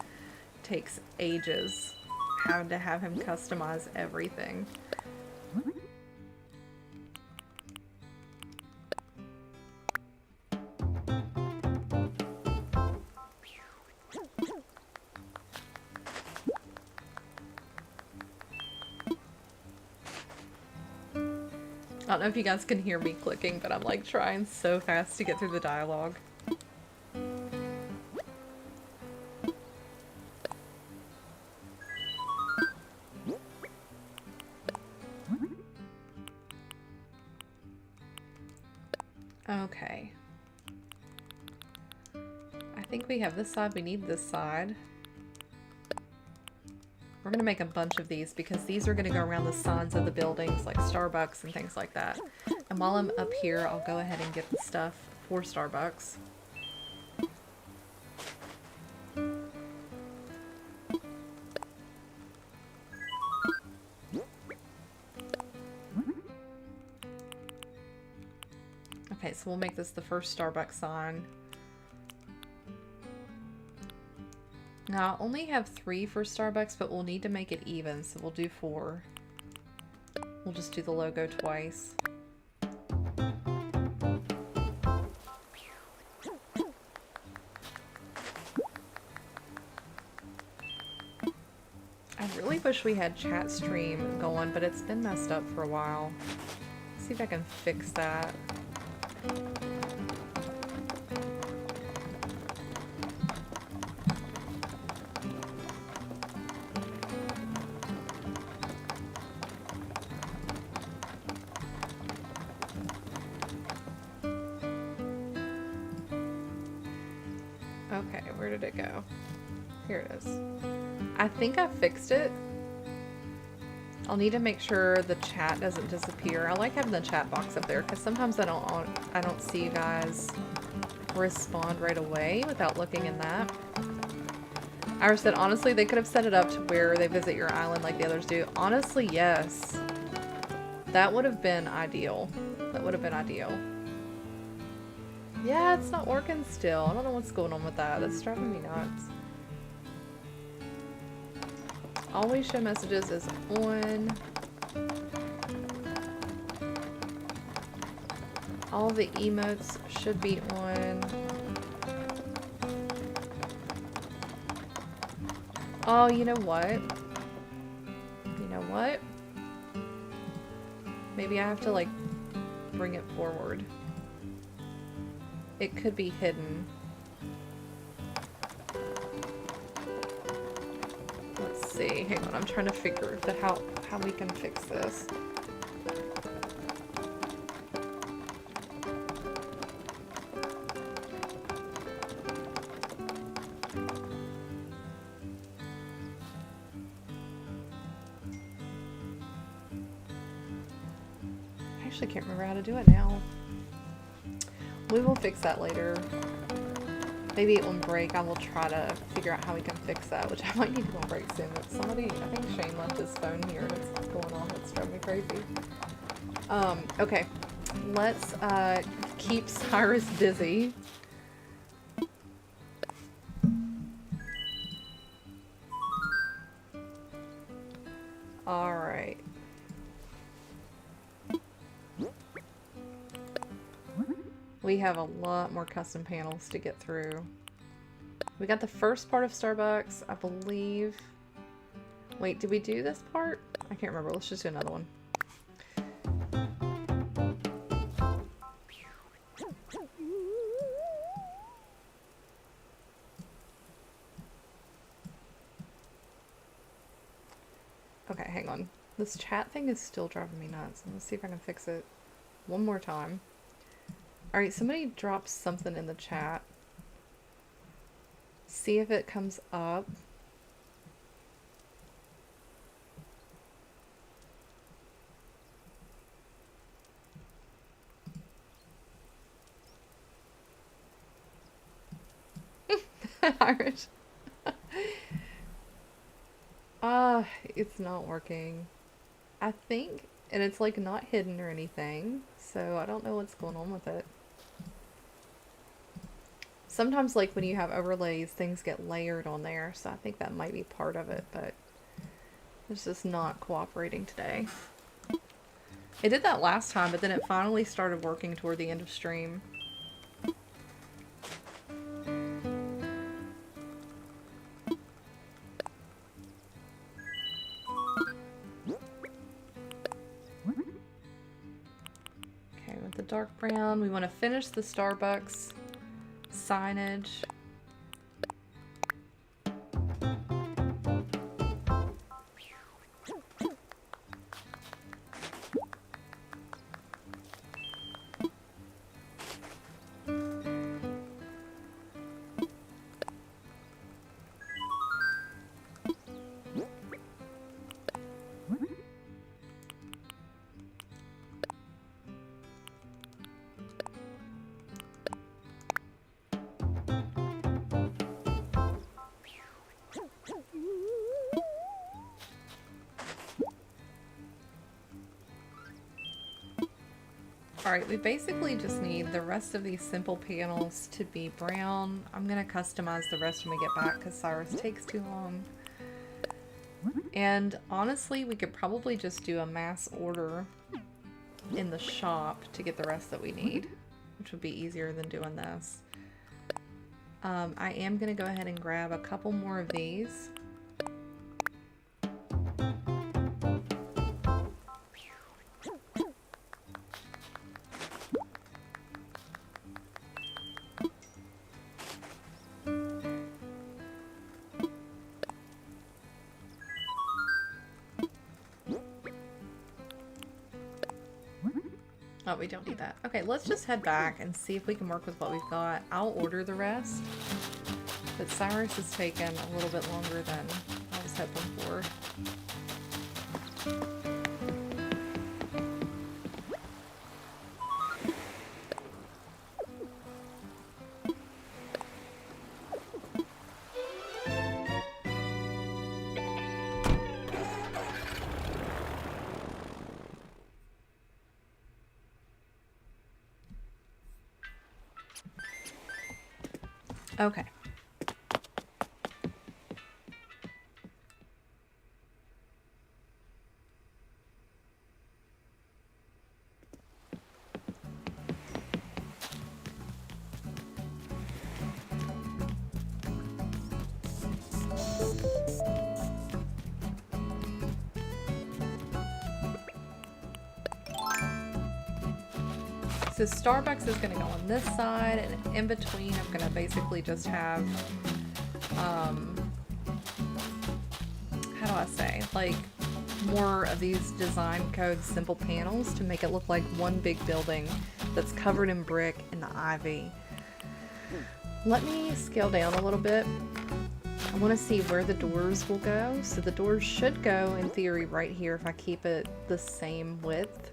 takes ages. Having to have him customize everything. I don't know if you guys can hear me clicking, but I'm like trying so fast to get through the dialogue. Okay. I think we have this side. We need this side. We're going to make a bunch of these because these are going to go around the signs of the buildings like Starbucks and things like that. And while I'm up here, I'll go ahead and get the stuff for Starbucks. Okay, so we'll make this the first Starbucks sign. Now, I only have 3 for Starbucks, but we'll need to make it even, so we'll do 4. We'll just do the logo twice. I really wish we had chat stream going, but it's been messed up for a while. Let's see if I can fix that. Okay, where did it go? Here it is. I think I fixed it. I'll need to make sure the chat doesn't disappear. I like having the chat box up there because sometimes I don't see you guys respond right away without looking in that. Iris said, honestly, they could have set it up to where they visit your island like the others do. Honestly, yes. That would have been ideal. That would have been ideal. Yeah, it's not working still. I don't know what's going on with that. That's driving me nuts. Always show messages is on. All the emotes should be on. Oh, you know what? You know what? Maybe I have to, like, bring it forward. It could be hidden. Let's see. Hang on, I'm trying to figure out how we can fix this. I actually can't remember how to do it now. We will fix that later. Maybe it won't break. I will try to figure out how we can fix that, which I might need to go on break soon. But somebody, I think Shane left his phone here and it's going on. It's driving me crazy. Okay. Let's keep Cyrus busy. Alright. We have a lot more custom panels to get through. We got the first part of Starbucks, I believe. Wait, did we do this part? I can't remember. Let's just do another one. Okay, hang on. This chat thing is still driving me nuts. Let's see if I can fix it one more time. Alright, somebody drops something in the chat. See if it comes up. Irish. It's not working. I think, and it's like not hidden or anything, so I don't know what's going on with it. Sometimes, like, when you have overlays, things get layered on there, so I think that might be part of it, but it's just not cooperating today. It did that last time, but then it finally started working toward the end of stream. Okay, with the dark brown, we want to finish the Starbucks signage. Alright, we basically just need the rest of these simple panels to be brown. I'm going to customize the rest when we get back because Cyrus takes too long. And honestly, we could probably just do a mass order in the shop to get the rest that we need, which would be easier than doing this. I am going to go ahead and grab a couple more of these. Oh, we don't need that. Okay, let's just head back and see if we can work with what we've got. I'll order the rest. But Cyrus has taken a little bit longer than I was hoping for. Okay. So Starbucks is going to go on this side, and in between I'm going to basically just have, how do I say, like more of these design code simple panels to make it look like one big building that's covered in brick and the ivy. Let me scale down a little bit. I want to see where the doors will go. So the doors should go, in theory, right here if I keep it the same width.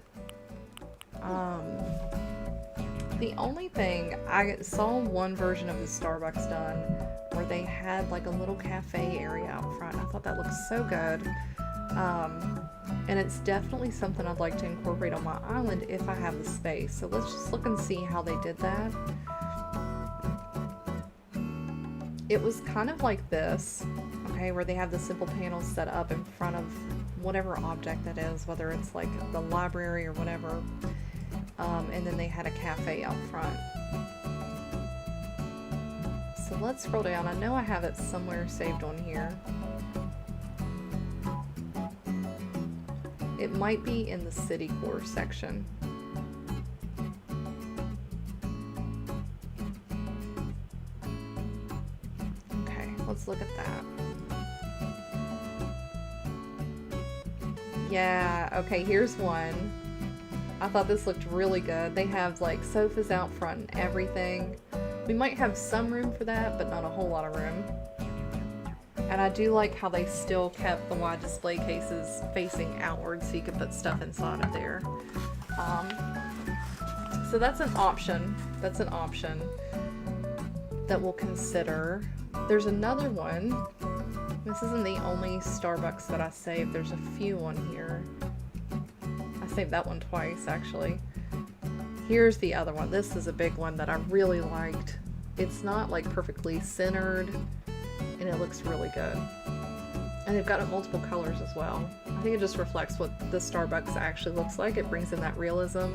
The only thing, I saw one version of the Starbucks done where they had like a little cafe area out front. I thought that looked so good. And it's definitely something I'd like to incorporate on my island if I have the space. So let's just look and see how they did that. It was kind of like this, okay, where they have the simple panels set up in front of whatever object that is, whether it's like the library or whatever. And then they had a cafe out front. So let's scroll down. I know I have it somewhere saved on here. It might be in the city core section. Okay, let's look at that. Yeah, okay, here's one. I thought this looked really good. They have like sofas out front and everything. We might have some room for that, but not a whole lot of room. And I do like how they still kept the wide display cases facing outward so you could put stuff inside of there. So that's an option. That's an option that we'll consider. There's another one. This isn't the only Starbucks that I saved. There's a few on here. I saved that one twice, actually. Here's the other one. This is a big one that I really liked. It's not like perfectly centered, and it looks really good. And they've got it in multiple colors as well. I think it just reflects what the Starbucks actually looks like. It brings in that realism.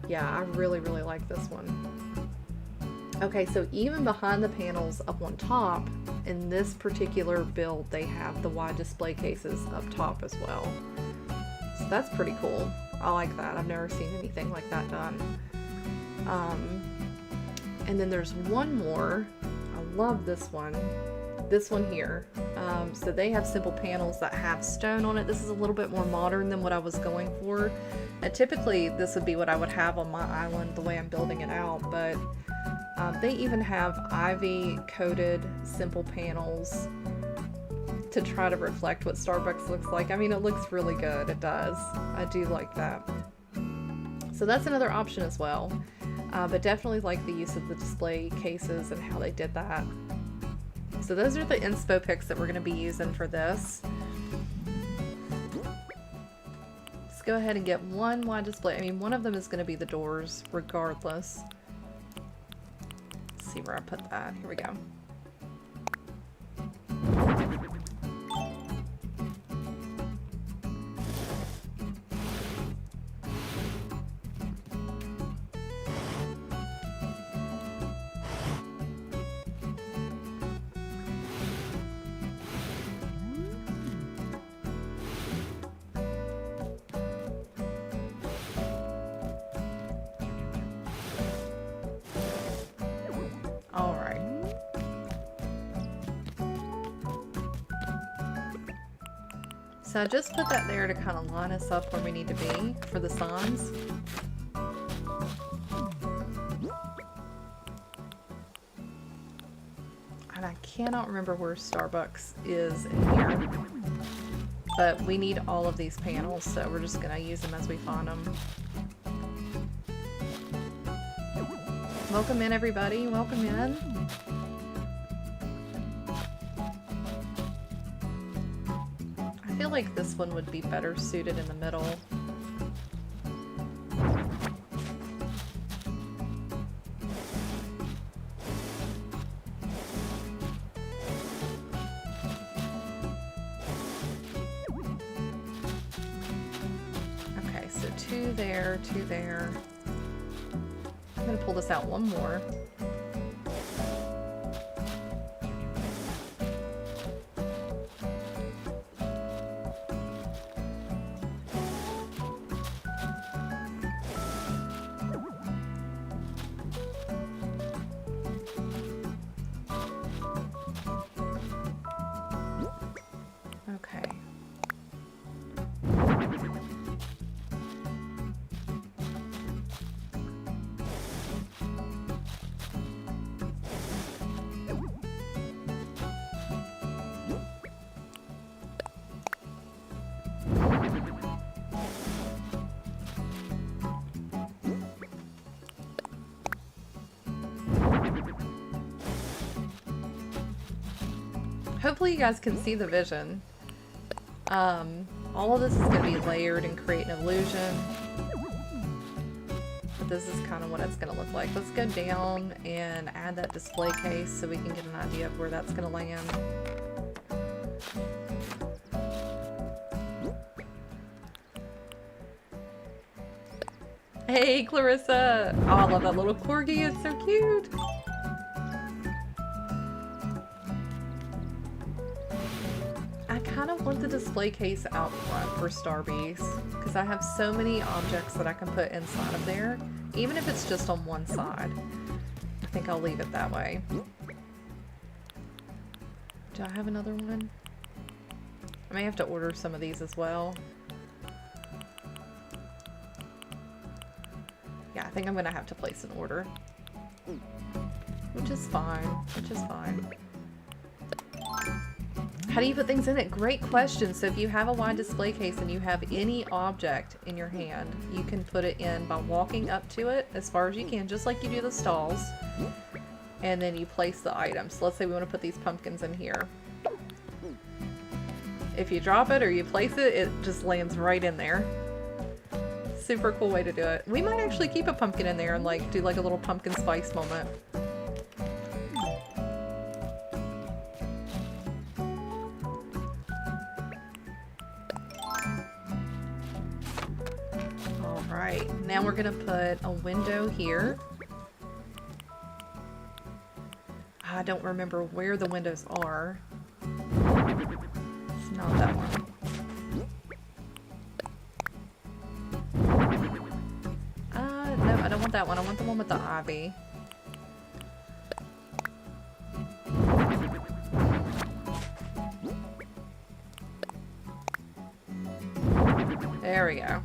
Yeah, I really, really like this one. Okay, so even behind the panels up on top, in this particular build, they have the wide display cases up top as well. So that's pretty cool. I like that. I've never seen anything like that done. And then there's one more. I love this one. This one here. So they have simple panels that have stone on it. This is a little bit more modern than what I was going for. And typically this would be what I would have on my island the way I'm building it out, but they even have ivy coated simple panels to try to reflect what Starbucks looks like. I mean, it looks really good. It does. I do like that. So that's another option as well. But definitely like the use of the display cases and how they did that. So those are the inspo pics that we're going to be using for this. go ahead and get one wide display. I mean, one of them is going to be the doors, regardless. Let's see where I put that. Here we go. So I just put that there to kind of line us up where we need to be for the signs. And I cannot remember where Starbucks is in here. But we need all of these panels, so we're just going to use them as we find them. Welcome in, everybody. Welcome in. I feel like this one would be better suited in the middle. Okay, so two there, two there. I'm gonna pull this out one more. Hopefully you guys can see the vision. All of this is going to be layered and create an illusion. But this is kind of what it's going to look like. Let's go down and add that display case so we can get an idea of where that's going to land. Hey, Clarissa! Oh, I love that little corgi. It's so cute. I want the display case out front for Starbies because I have so many objects that I can put inside of there, even if it's just on one side. I think I'll leave it that way. Do I have another one? I may have to order some of these as well. Yeah, I think I'm gonna have to place an order. Which is fine, which is fine. How do you put things in it? Great question. So if you have a wide display case and you have any object in your hand, you can put it in by walking up to it as far as you can, just like you do the stalls. And then you place the items. So let's say we want to put these pumpkins in here. If you drop it or you place it, it just lands right in there. Super cool way to do it. We might actually keep a pumpkin in there and like do like a little pumpkin spice moment. Now we're going to put a window here. I don't remember where the windows are. It's not that one. No, I don't want that one. I want the one with the ivy. There we go.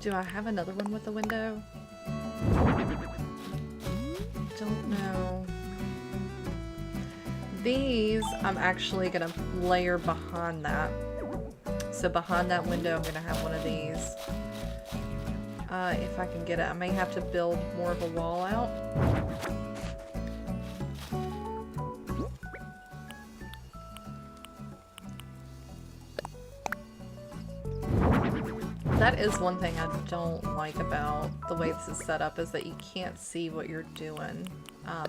Do I have another one with a window? Don't know. These I'm actually gonna layer behind that. So behind that window I'm gonna have one of these. If I can get it. I may have to build more of a wall out. is one thing I don't like about the way this is set up, is that you can't see what you're doing.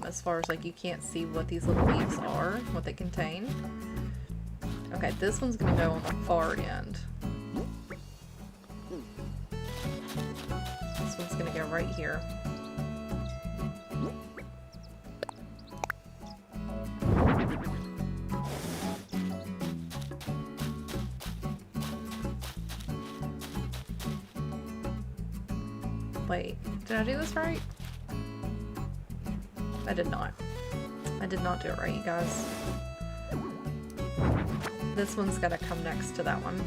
As far as like, you can't see what these little leaves are, what they contain. Okay, this one's gonna go on the far end. This one's gonna go right here. Wait, did I do this right? I did not. I did not do it right, you guys. This one's gotta come next to that one.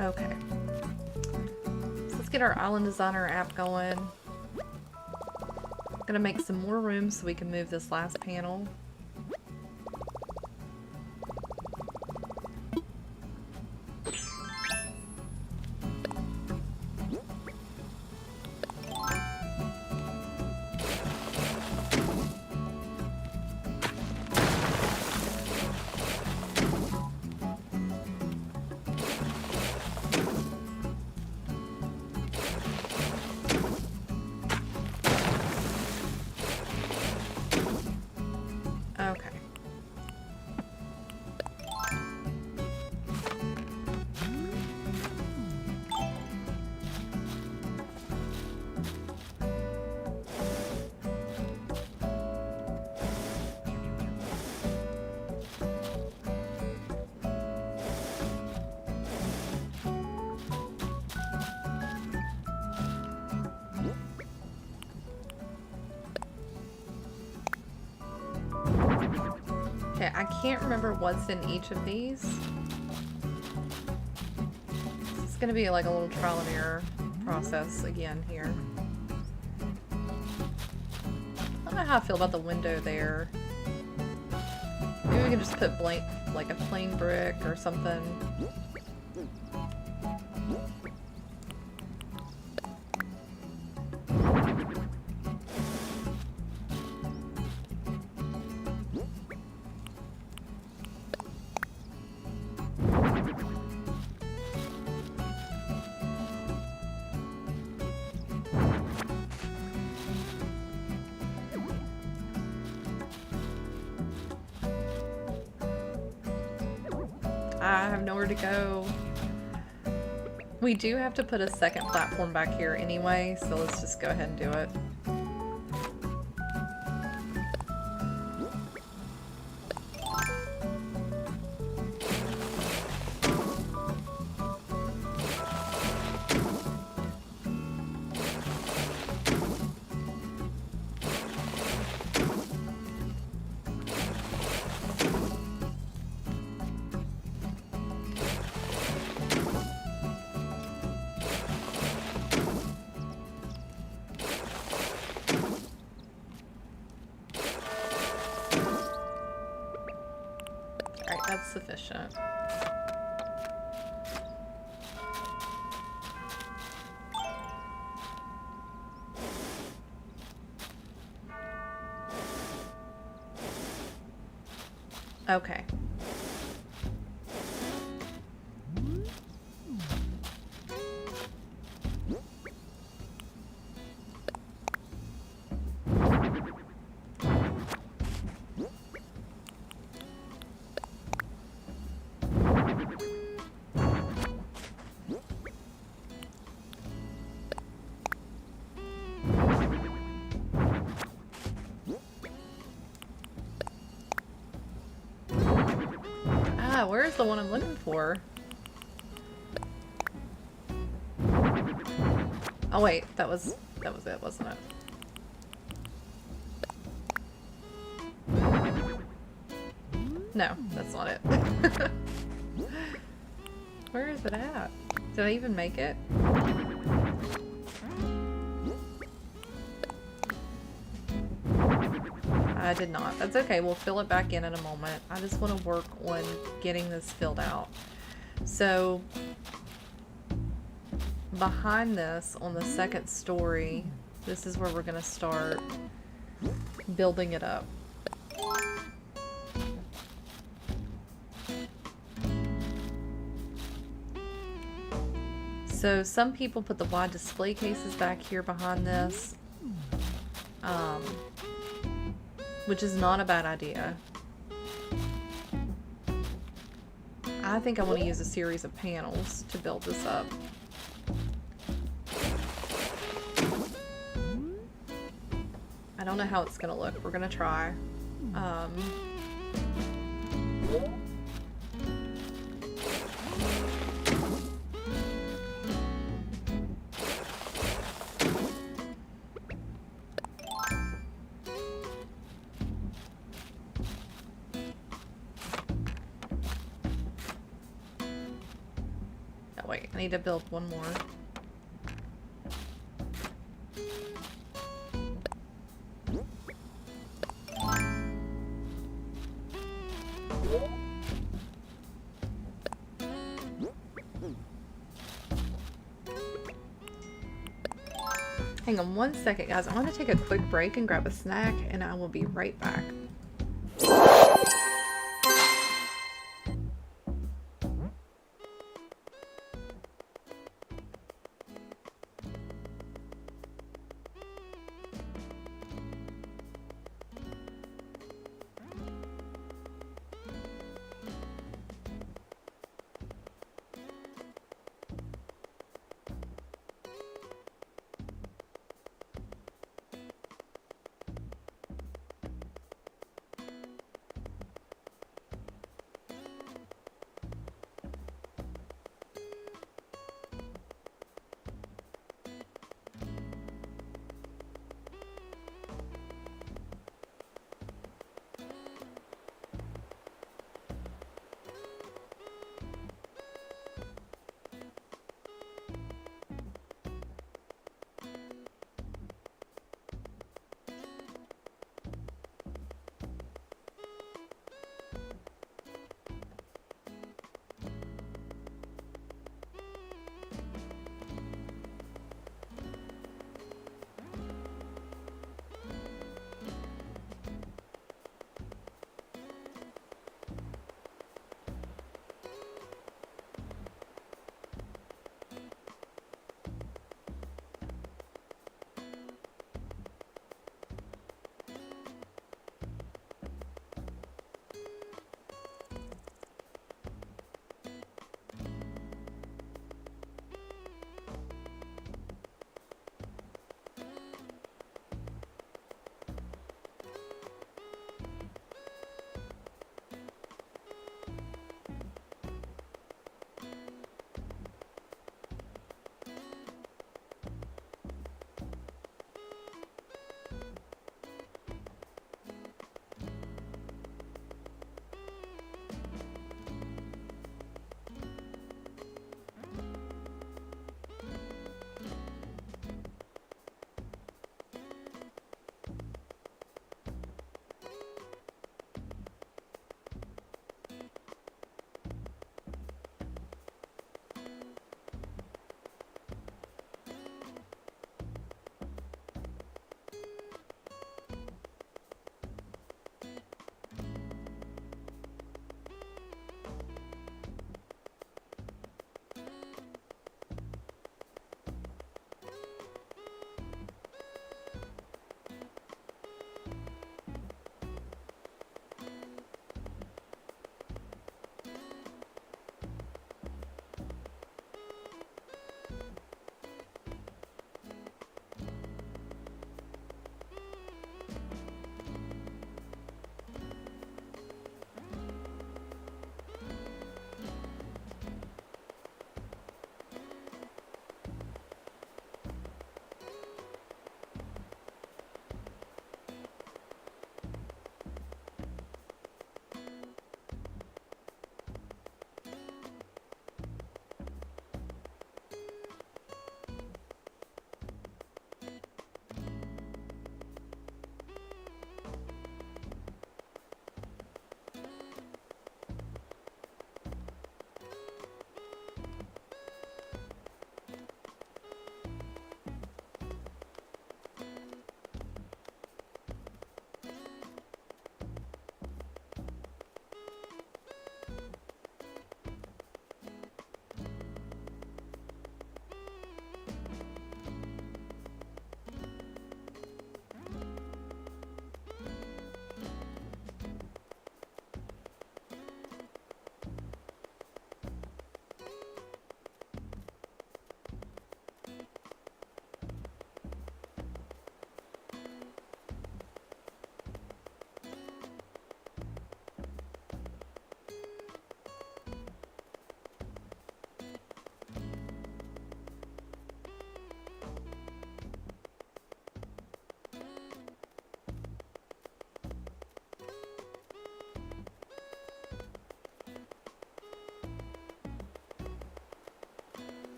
Okay. So let's get our Island Designer app going. Gonna make some more room so we can move this last panel. Okay. Okay, I can't remember what's in each of these. It's gonna be like a little trial and error process again here. I don't know how I feel about the window there. Maybe we can just put blank, like a plain brick or something. I have nowhere to go. We do have to put a second platform back here anyway, so let's just go ahead and do it. Alright, that's sufficient. Okay. Ah, where's the one I'm looking for? Oh wait, that was it, wasn't it? No, that's not it. Where is it at? Did I even make it? I did not. That's okay. We'll fill it back in a moment. I just want to work on getting this filled out. So behind this, on the second story, this is where we're going to start building it up. So some people put the wide display cases back here behind this, which is not a bad idea. I think I want to use a series of panels to build this up. I don't know how it's gonna look. We're gonna try. Oh wait, I need to build one more. Hang on one second, guys. I'm going to take a quick break and grab a snack, and I will be right back.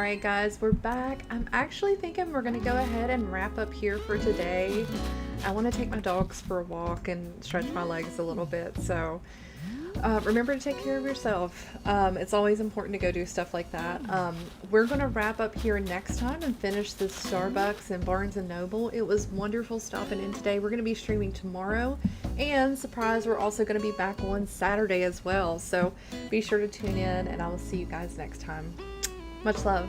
Alright guys, we're back. I'm actually thinking we're gonna go ahead and wrap up here for today. I want to take my dogs for a walk and stretch my legs a little bit, so remember to take care of yourself. It's always important to go do stuff like that. We're gonna wrap up here next time and finish this Starbucks and Barnes & Noble. It was wonderful stopping in today. We're gonna be streaming tomorrow, and surprise, we're also gonna be back on Saturday as well, so be sure to tune in, and I will see you guys next time. Much love.